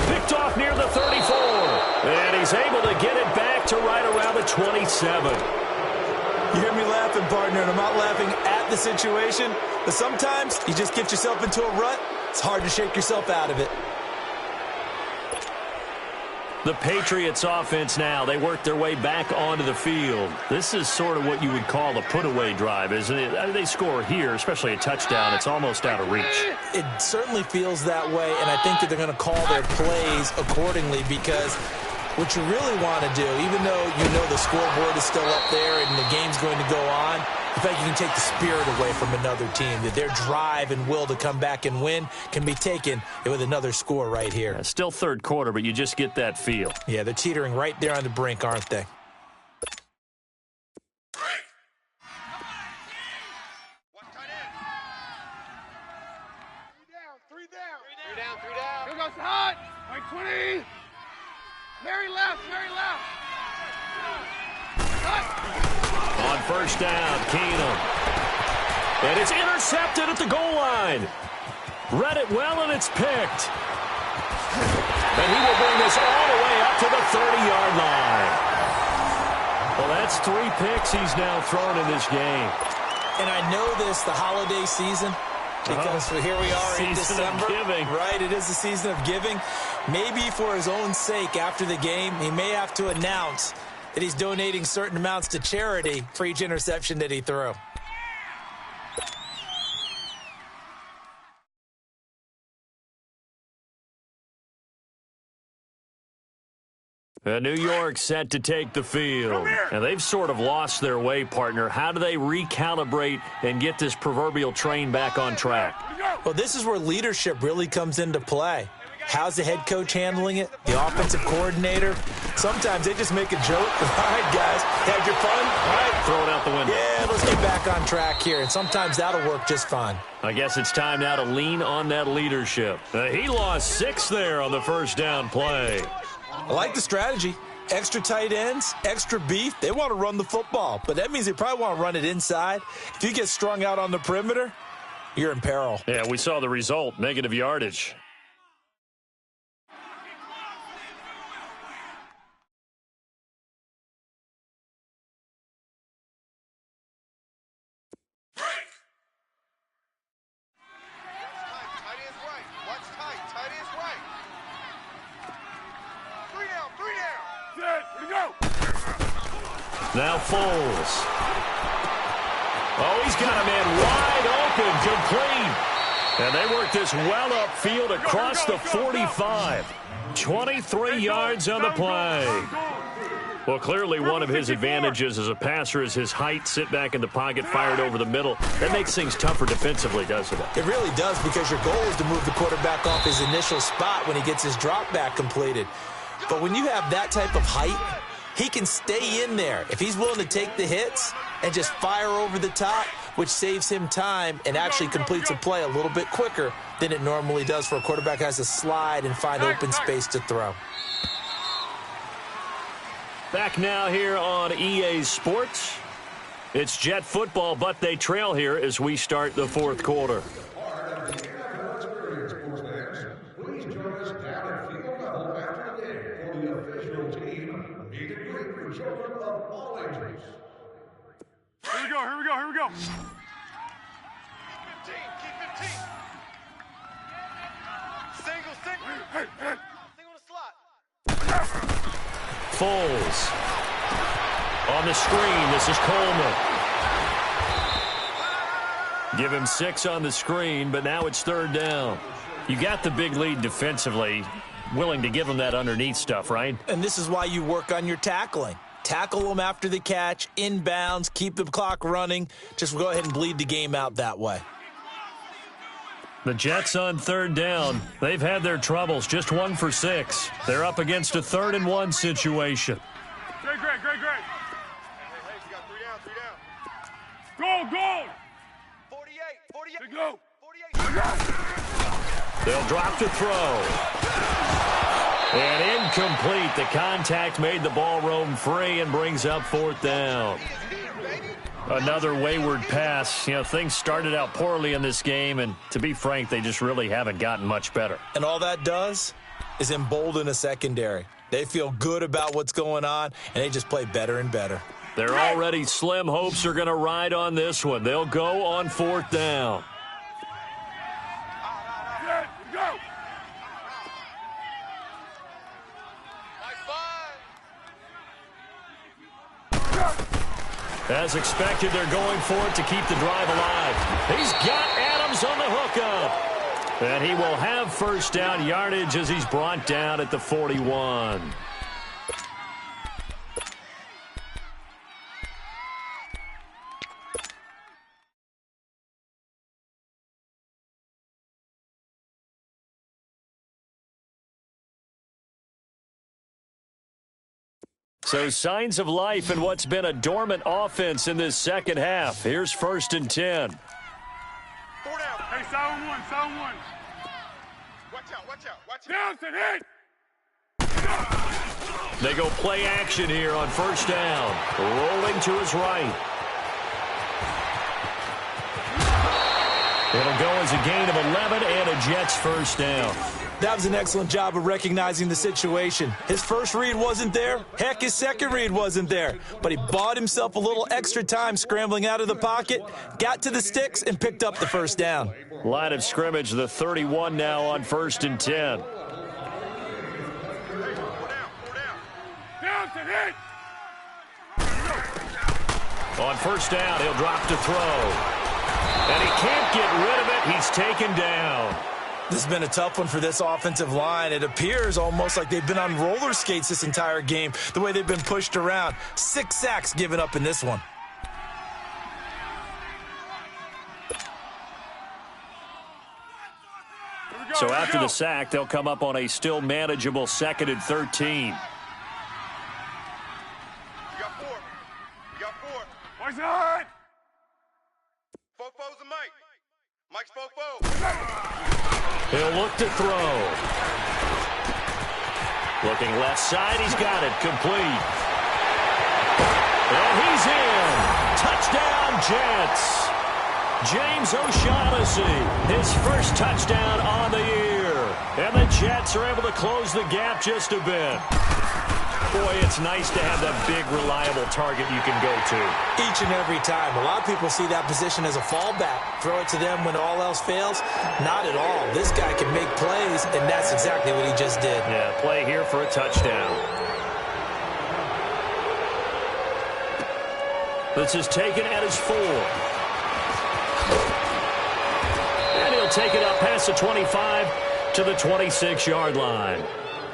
Picked off near the 34. And he's able to get it back to right around the 27. You hear me laughing, partner, and I'm not laughing at the situation. But sometimes you just get yourself into a rut. It's hard to shake yourself out of it. The Patriots offense now, they work their way back onto the field. This is sort of what you would call a put-away drive, isn't it? They score here, especially a touchdown. It's almost out of reach. It certainly feels that way, and I think that they're going to call their plays accordingly because what you really want to do, even though you know the scoreboard is still up there and the game's going to go on, the fact you can take the spirit away from another team, that their drive and will to come back and win can be taken with another score right here. Yeah, still 3rd quarter, but you just get that feel. Yeah, they're teetering right there on the brink, aren't they? Three down. Here goes hot. 20. Mary left. On first down, Keenum. And it's intercepted at the goal line. Read it well, and it's picked. And he will bring this all the way up to the 30-yard line. Well, that's 3 picks he's now thrown in this game. And I know this, the holiday season, because here we are in December. Season of giving. Right, it is the season of giving. Maybe for his own sake, after the game, he may have to announce that he's donating certain amounts to charity for each interception that he threw. New York set to take the field. And they've sort of lost their way, partner. How do they recalibrate and get this proverbial train back on track? Well, this is where leadership really comes into play. How's the head coach handling it? The offensive coordinator? Sometimes they just make a joke. All right, guys, had your fun? All right. Throw it out the window. Yeah, let's get back on track here. And sometimes that'll work just fine. I guess it's time now to lean on that leadership. He lost 6 there on the first down play. I like the strategy. Extra tight ends, extra beef. They want to run the football, but that means they probably want to run it inside. If you get strung out on the perimeter, you're in peril. Yeah, we saw the result, negative yardage. Now Foles. Oh, he's got a man wide open, complete. And they work this well upfield across the 45. 23 yards on the play. Well, clearly one of his advantages as a passer is his height. Sit back in the pocket, fired over the middle. That makes things tougher defensively, doesn't it? It really does, because your goal is to move the quarterback off his initial spot when he gets his drop back completed. But when you have that type of height, he can stay in there if he's willing to take the hits and just fire over the top, which saves him time and actually completes a play a little bit quicker than it normally does for a quarterback who has to slide and find open space to throw. Back now here on EA Sports. It's Jet football, but they trail here as we start the fourth quarter. Here we go. Keep 15. Single. Single the slot. Foles. On the screen, this is Coleman. Give him 6 on the screen, but now it's third down. You got the big lead defensively, willing to give him that underneath stuff, right? And this is why you work on your tackling. Tackle them after the catch, inbounds, keep the clock running. Just go ahead and bleed the game out that way. The Jets on third down. They've had their troubles, just 1 for 6. They're up against a 3rd and 1 situation. Great. Hey, you got 3 down. Go. 48. Go. 48. They'll drop to throw. And incomplete. The contact made the ball roam free and brings up 4th down. Another wayward pass. You know, things started out poorly in this game, and to be frank, they just really haven't gotten much better. And all that does is embolden a secondary. They feel good about what's going on, and they just play better and better. Their already slim hopes are going to ride on this one. They'll go on 4th down. As expected, they're going for it to keep the drive alive. He's got Adams on the hookup. And he will have first down yardage as he's brought down at the 41. So signs of life in what's been a dormant offense in this second half. Here's 1st and 10. 4 down. Hey, sound one. Watch out. Johnson, hit! They go play action here on 1st down. Rolling to his right. It'll go as a gain of 11 and a Jets 1st down. That was an excellent job of recognizing the situation. His first read wasn't there. Heck, his second read wasn't there. But he bought himself a little extra time scrambling out of the pocket, got to the sticks, and picked up the first down. Line of scrimmage, the 31 now on 1st and 10. On first down, he'll drop to throw. And he can't get rid of it. He's taken down. This has been a tough one for this offensive line. It appears almost like they've been on roller skates this entire game, the way they've been pushed around. 6 sacks given up in this one. So after the sack, they'll come up on a still manageable 2nd and 13. You got 4. You got 4. Mike's on. Fofo's the Mike. Mike's Fofo. He'll look to throw. Looking left side, he's got it. Complete. And he's in. Touchdown, Jets. James O'Shaughnessy, his first touchdown on the year. And the Jets are able to close the gap just a bit. Boy, it's nice to have that big, reliable target you can go to. Each and every time. A lot of people see that position as a fallback. Throw it to them when all else fails. Not at all. This guy can make plays, and that's exactly what he just did. Yeah, play here for a touchdown. This is taken at his 4. And he'll take it up past the 25 to the 26-yard line.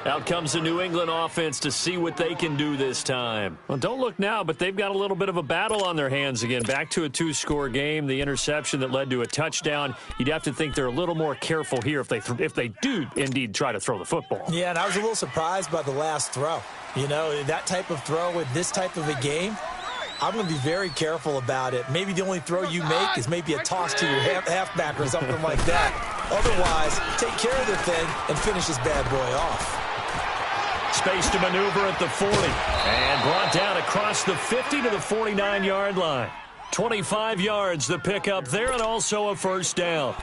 Out comes the New England offense to see what they can do this time. Well, don't look now, but they've got a little bit of a battle on their hands again. Back to a 2-score game. The interception that led to a touchdown. You'd have to think they're a little more careful here if they do indeed try to throw the football. Yeah, and I was a little surprised by the last throw. You know, that type of throw with this type of a game, I'm going to be very careful about it. Maybe the only throw you make is maybe a toss to your halfback or something like that. Otherwise, take care of the thing and finish this bad boy off. Space to maneuver at the 40. And brought down across the 50 to the 49-yard line. 25 yards the pickup there, and also a first down.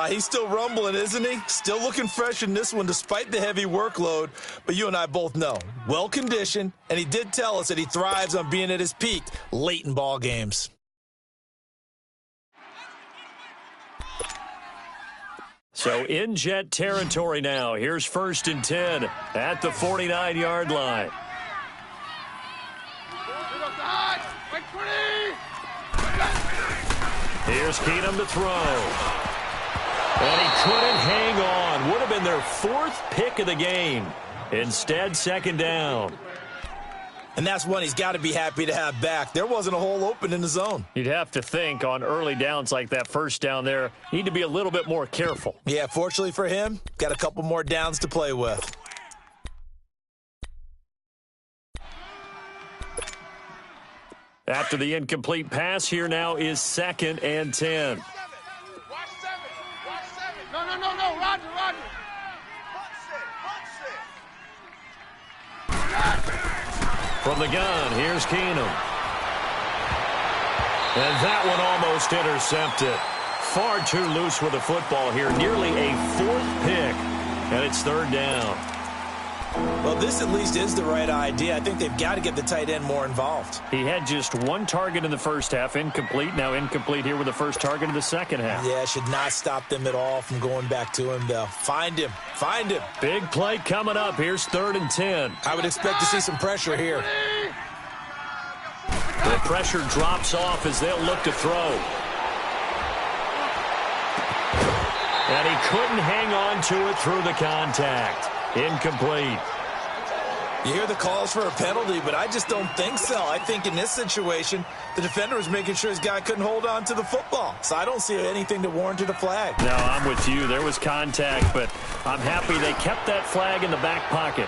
He's still rumbling, isn't he? Still looking fresh in this one despite the heavy workload. But you and I both know, well-conditioned, and he did tell us that he thrives on being at his peak late in ball games. So in Jet territory now. Here's 1st and 10 at the 49-yard line. Here's Keenum to throw. And he couldn't hang on. Would have been their 4th pick of the game. Instead, 2nd down. And that's one he's got to be happy to have back. There wasn't a hole open in the zone. You'd have to think on early downs like that first down there, need to be a little bit more careful. Yeah, fortunately for him, got a couple more downs to play with. After the incomplete pass, here now is 2nd and 10. Watch 7. Watch 7. No. Roger. From the gun, here's Keenum. And that one almost intercepted. Far too loose with the football here. Nearly a 4th pick. And it's 3rd down. Well, this at least is the right idea. I think they've got to get the tight end more involved. He had just 1 target in the first half, incomplete. Now incomplete here with the first target in the second half. Yeah, should not stop them at all from going back to him, though. Find him. Big play coming up. Here's 3rd and 10. I would expect to see some pressure here. The pressure drops off as they'll look to throw. And he couldn't hang on to it through the contact. Incomplete. You hear the calls for a penalty, but I just don't think so. I think in this situation, the defender was making sure his guy couldn't hold on to the football. So I don't see anything that warranted a flag. No, I'm with you. There was contact, but I'm happy they kept that flag in the back pocket.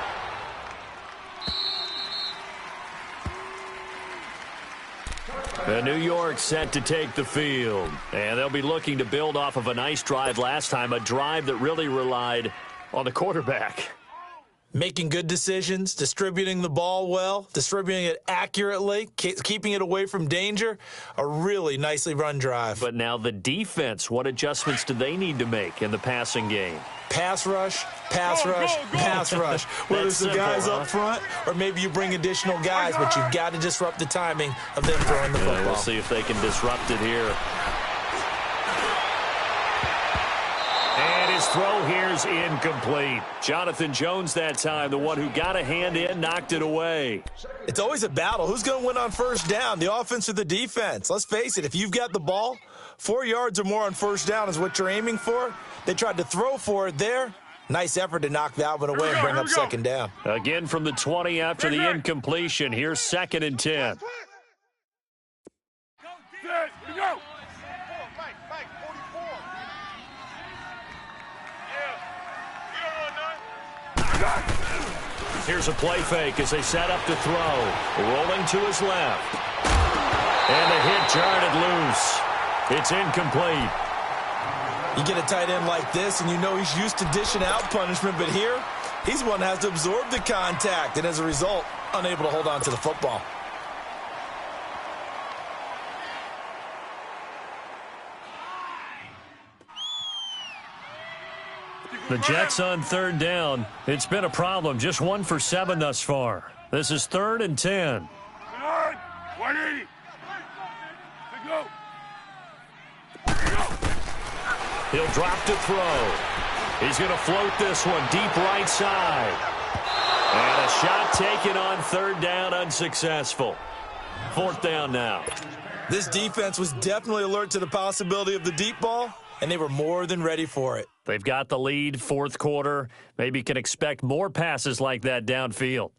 The New York set to take the field. And they'll be looking to build off of a nice drive last time, a drive that really relied on the quarterback. Making good decisions, distributing the ball well, distributing it accurately, keeping it away from danger. A really nicely run drive. But now the defense, what adjustments do they need to make in the passing game? Pass rush, pass rush, pass rush. Whether it's the guys up front or maybe you bring additional guys, but you've got to disrupt the timing of them throwing the football. We'll see if they can disrupt it here. And his throw here is incomplete. Jonathan Jones that time, the one who got a hand in, knocked it away. It's always a battle. Who's going to win on first down, the offense or the defense? Let's face it, if you've got the ball, 4 yards or more on first down is what you're aiming for. They tried to throw for it there. Nice effort to knock that one away and bring up second down. Again from the 20 after the incompletion. Here's 2nd and 10. Here's a play fake as they set up to throw. Rolling to his left. And the hit jarred it loose. It's incomplete. You get a tight end like this, and you know he's used to dishing out punishment, but here, he's the one that has to absorb the contact, and as a result, unable to hold on to the football. The Jets on 3rd down. It's been a problem. Just 1 for 7 thus far. This is 3rd and 10. 180. Go. He'll drop to throw. He's going to float this one deep right side. And a shot taken on 3rd down, unsuccessful. 4th down now. This defense was definitely alert to the possibility of the deep ball, and they were more than ready for it. They've got the lead, 4th quarter. Maybe can expect more passes like that downfield.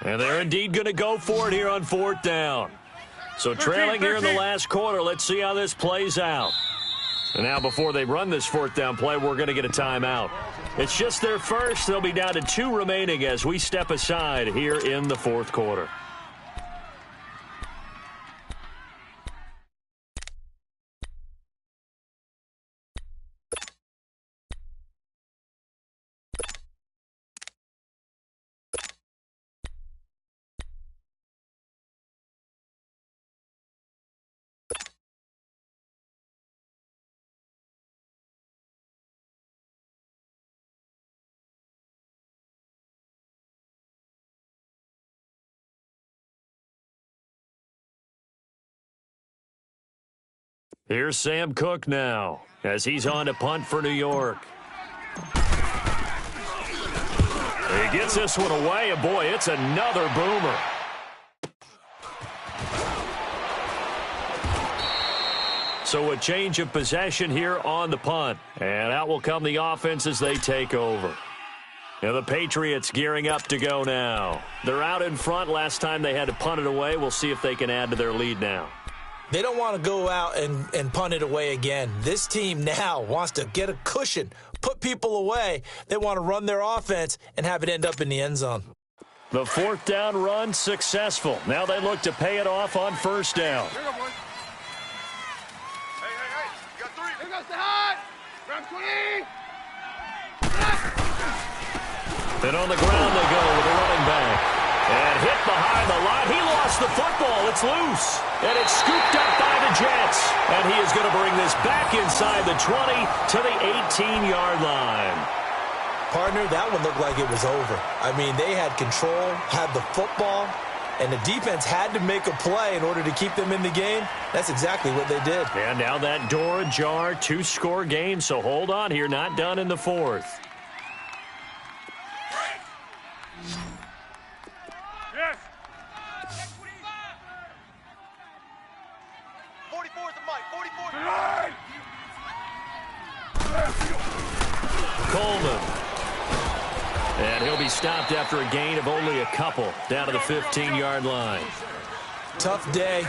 And they're indeed going to go for it here on 4th down. So trailing here in the last quarter, let's see how this plays out. And now before they run this 4th down play, we're going to get a timeout. It's just their first. They'll be down to 2 remaining as we step aside here in the 4th quarter. Here's Sam Cook now as he's on to punt for New York. He gets this one away, and boy, it's another boomer. So a change of possession here on the punt. And out will come the offense as they take over. Now the Patriots gearing up to go now. They're out in front. Last time they had to punt it away. We'll see if they can add to their lead now. They don't want to go out and punt it away again. This team now wants to get a cushion, put people away. They want to run their offense and have it end up in the end zone. The 4th down run successful. Now they look to pay it off on 1st down. Here you go, boys. Hey. You got 3. Here goes the hot. Round 20. And on the ground they go with the running back. And hit behind the line. He lost the football. It's loose. And it's scooped up by the Jets. And he is going to bring this back inside the 20 to the 18-yard line. Partner, that one looked like it was over. I mean, they had control, had the football, and the defense had to make a play in order to keep them in the game. That's exactly what they did. And now that door ajar, 2-score game. So hold on here. Not done in the 4th. Yes. 44 is the mic. 44 is the mic. Coleman. And he'll be stopped after a gain of only a couple down to the 15-yard line. Tough day,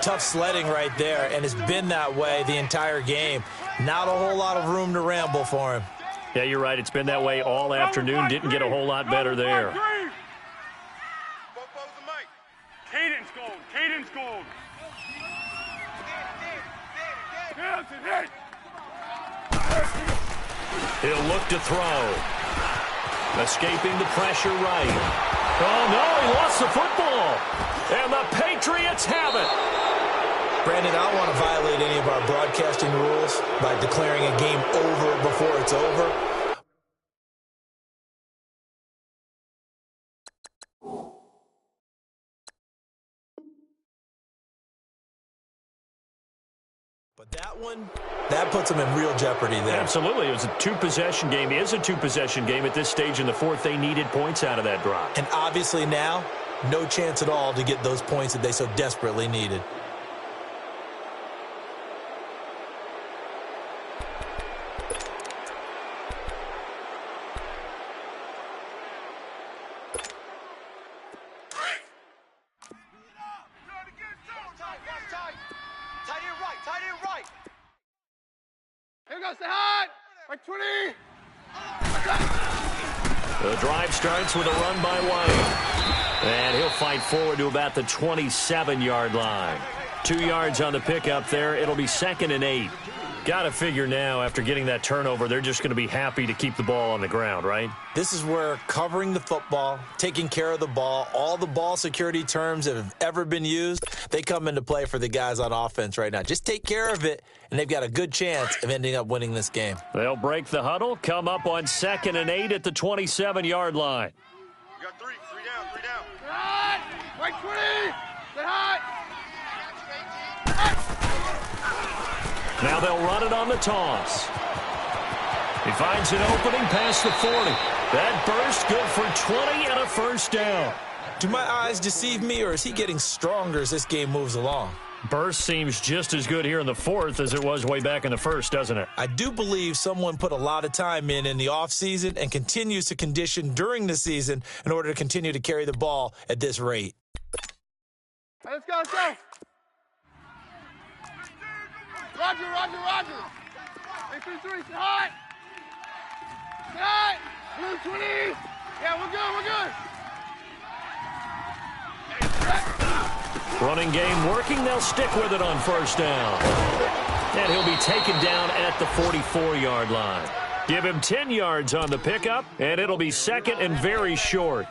tough sledding right there, and it's been that way the entire game. Not a whole lot of room to ramble for him. Yeah, you're right. It's been that way all afternoon. Didn't get a whole lot better there. Cadence gold. Cadence gold. He'll look to throw. Escaping the pressure right. Oh, no, he lost the football. And the Patriots have it. Brandon, I don't want to violate any of our broadcasting rules by declaring a game over before it's over. But that one, that puts them in real jeopardy there. Absolutely. It was a two-possession game. It is a two-possession game at this stage in the fourth. They needed points out of that drive. And obviously now, no chance at all to get those points that they so desperately needed. Here goes the hot. Like 20. The drive starts with a run by White. And he'll fight forward to about the 27-yard line. 2 yards on the pickup there. It'll be 2nd and 8. Got to figure now, after getting that turnover, they're just going to be happy to keep the ball on the ground, right? This is where covering the football, taking care of the ball, all the ball security terms that have ever been used, they come into play for the guys on offense right now. Just take care of it, and they've got a good chance of ending up winning this game. They'll break the huddle, come up on 2nd and 8 at the 27-yard line. You got three down, 3 down. Hot. Like 20. Get hot. Now they'll run it on the toss. He finds an opening past the 40. That burst good for 20 and a first down. Do my eyes deceive me, or is he getting stronger as this game moves along? Burst seems just as good here in the fourth as it was way back in the first, doesn't it? I do believe someone put a lot of time in the offseason and continues to condition during the season in order to continue to carry the ball at this rate. Hey, let's go, let's go. Roger, Roger, Roger. 8-3-3, sit hot. Sit hot. Blue 20. Yeah, we're good, we're good. Running game working. They'll stick with it on first down. And he'll be taken down at the 44-yard line. Give him 10 yards on the pickup, and it'll be 2nd and very short.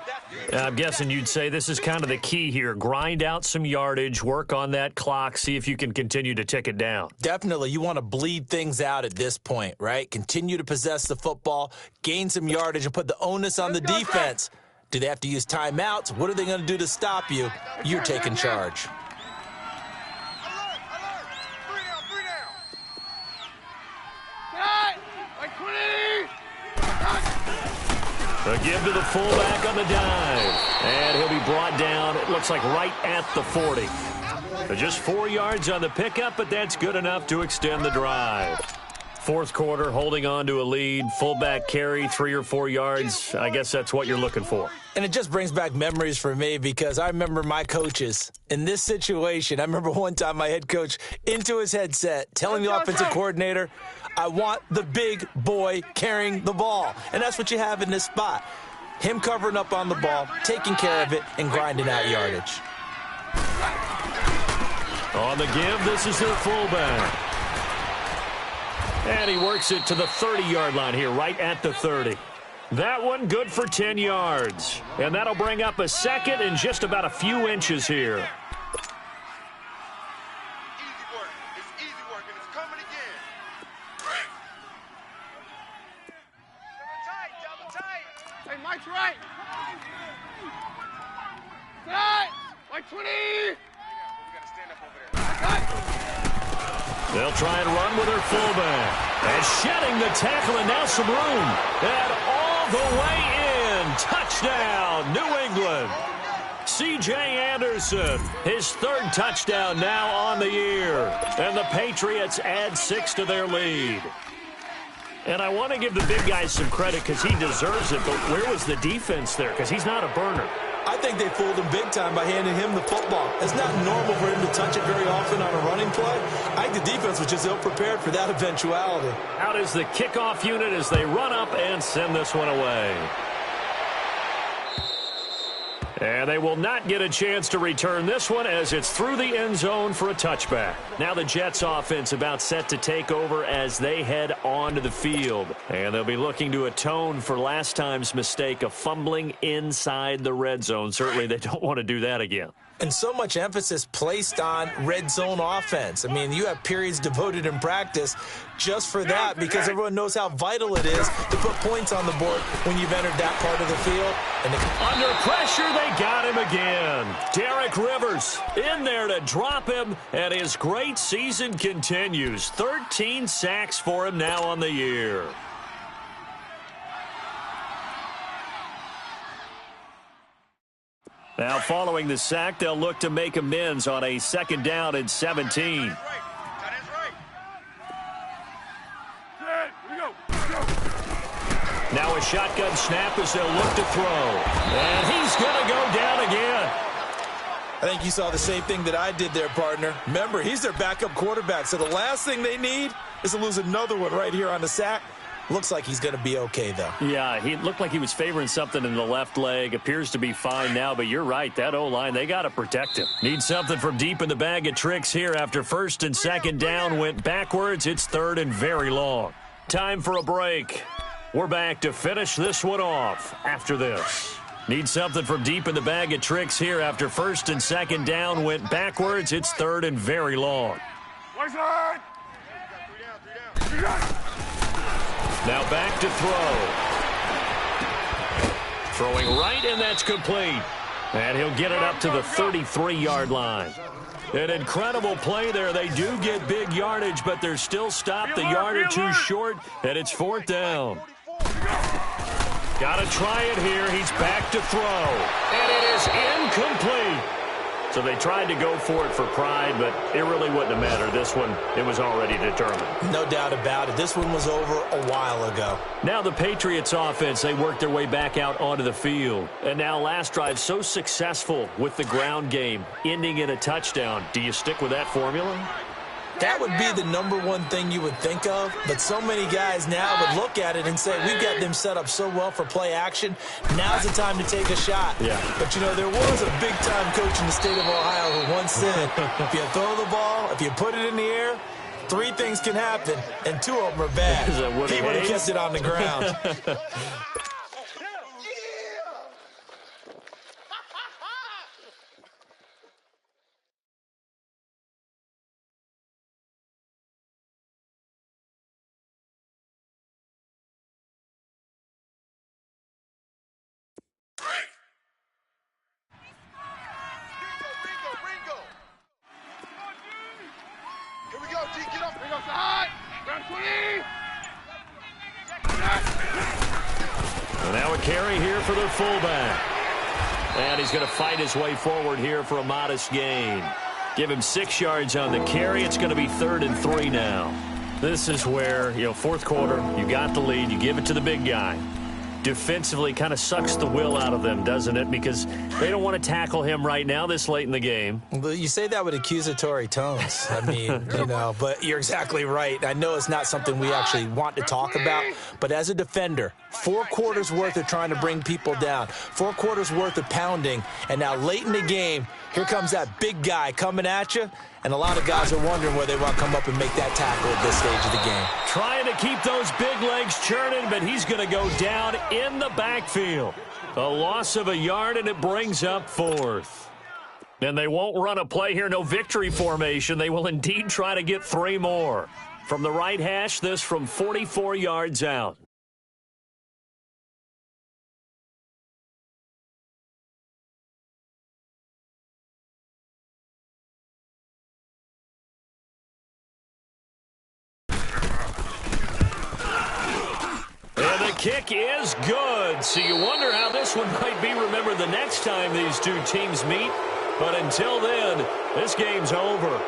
I'm guessing you'd say this is kind of the key here. Grind out some yardage, work on that clock, see if you can continue to tick it down. Definitely. You want to bleed things out at this point, right? Continue to possess the football, gain some yardage, and put the onus on the defense. Do they have to use timeouts? What are they going to do to stop you? You're taking charge. A give to the fullback on the dive. And he'll be brought down, it looks like right at the 40. Just 4 yards on the pickup, but that's good enough to extend the drive. Fourth quarter, holding on to a lead. Fullback carry, 3 or 4 yards. I guess that's what you're looking for. And it just brings back memories for me because I remember my coaches in this situation. I remember one time my head coach into his headset telling the offensive coordinator, I want the big boy carrying the ball. And that's what you have in this spot. Him covering up on the ball, taking care of it, and grinding out yardage. On the give, this is their fullback. And he works it to the 30-yard line here, right at the 30. That one good for 10 yards. And that'll bring up a 2nd and just about a few inches here. Easy work. It's easy work, and it's coming again. Double tight. Hey, Mike's right. Sit. Like 20. We got to stand up over there. They'll try and run with their fullback. And shedding the tackle, and now some room. And all the way in. Touchdown, New England. C.J. Anderson, his 3rd touchdown now on the year. And the Patriots add 6 to their lead. And I want to give the big guys some credit because he deserves it, but where was the defense there? Because he's not a burner. I think they fooled him big time by handing him the football. It's not normal for him to touch it very often on a running play. I think the defense was just ill-prepared for that eventuality. Out is the kickoff unit as they run up and send this one away. And they will not get a chance to return this one as it's through the end zone for a touchback. Now the Jets offense about set to take over as they head onto the field. And they'll be looking to atone for last time's mistake of fumbling inside the red zone. Certainly they don't want to do that again. And so much emphasis placed on red zone offense. I mean, you have periods devoted in practice just for that because everyone knows how vital it is to put points on the board when you've entered that part of the field. And under pressure, they got him again. Derek Rivers in there to drop him, and his great season continues. 13 sacks for him now on the year. Now, following the sack, they'll look to make amends on a 2nd down and 17. Now a shotgun snap as they'll look to throw. And he's going to go down again. I think you saw the same thing that I did there, partner. Remember, he's their backup quarterback, so the last thing they need is to lose another one right here on the sack. Looks like he's going to be okay, though. Yeah, he looked like he was favoring something in the left leg. Appears to be fine now, but you're right. That O-line, they got to protect him. Need something from deep in the bag of tricks here after 1st and 2nd down went backwards. It's 3rd and very long. Time for a break. We're back to finish this one off after this. Need something from deep in the bag of tricks here after 1st and 2nd down went backwards. It's 3rd and very long. Now back to throw. Throwing right, and that's complete. And he'll get it up to the 33-yard line. An incredible play there. They do get big yardage, but they're still stopped a yard or two short, and it's 4th down. Got to try it here. He's back to throw. And it is incomplete. So they tried to go for it for pride, but it really wouldn't have mattered. This one, it was already determined. No doubt about it. This one was over a while ago. Now the Patriots offense, they worked their way back out onto the field. And now last drive so successful with the ground game, ending in a touchdown. Do you stick with that formula? That would be the #1 thing you would think of, but so many guys now would look at it and say, we've got them set up so well for play action. Now's the time to take a shot. Yeah. But, you know, there was a big-time coach in the state of Ohio who once said, if you throw the ball, if you put it in the air, 3 things can happen, and 2 of them are bad. He would have kept it on the ground. Now a carry here for their fullback. And he's going to fight his way forward here for a modest gain. Give him 6 yards on the carry. It's going to be 3rd and 3 now. This is where, 4th quarter, you got the lead. You give it to the big guy. Defensively kind of sucks the will out of them, doesn't it? Because they don't want to tackle him right now this late in the game. Well, you say that with accusatory tones. I mean, but you're exactly right. I know it's not something we actually want to talk about, but as a defender, 4 quarters worth of trying to bring people down, 4 quarters worth of pounding, and now late in the game, here comes that big guy coming at you, and a lot of guys are wondering where they want to come up and make that tackle at this stage of the game. Trying to keep those big legs churning, but he's going to go down in the backfield. A loss of a yard, and it brings up 4th. And they won't run a play here, no victory formation. They will indeed try to get 3 more. From the right hash, this from 44 yards out. Kick is good, so you wonder how this one might be remembered the next time these 2 teams meet. But until then, this game's over.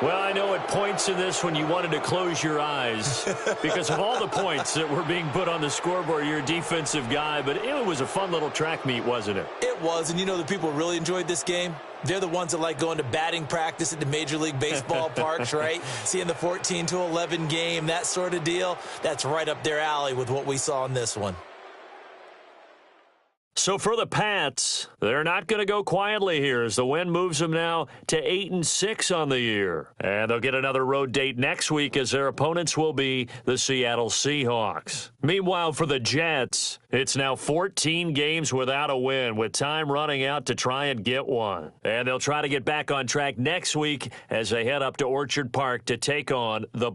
Well, I know at points in this when you wanted to close your eyes because of all the points that were being put on the scoreboard. You're a defensive guy, but it was a fun little track meet, wasn't it? It was, and the people really enjoyed this game. They're the ones that like going to batting practice at the Major League Baseball parks, right? Seeing the 14-11 game, that sort of deal. That's right up their alley with what we saw in this one. So for the Pats, they're not going to go quietly here as the win moves them now to 8-6 on the year. And they'll get another road date next week as their opponents will be the Seattle Seahawks. Meanwhile, for the Jets, it's now 14 games without a win with time running out to try and get one. And they'll try to get back on track next week as they head up to Orchard Park to take on the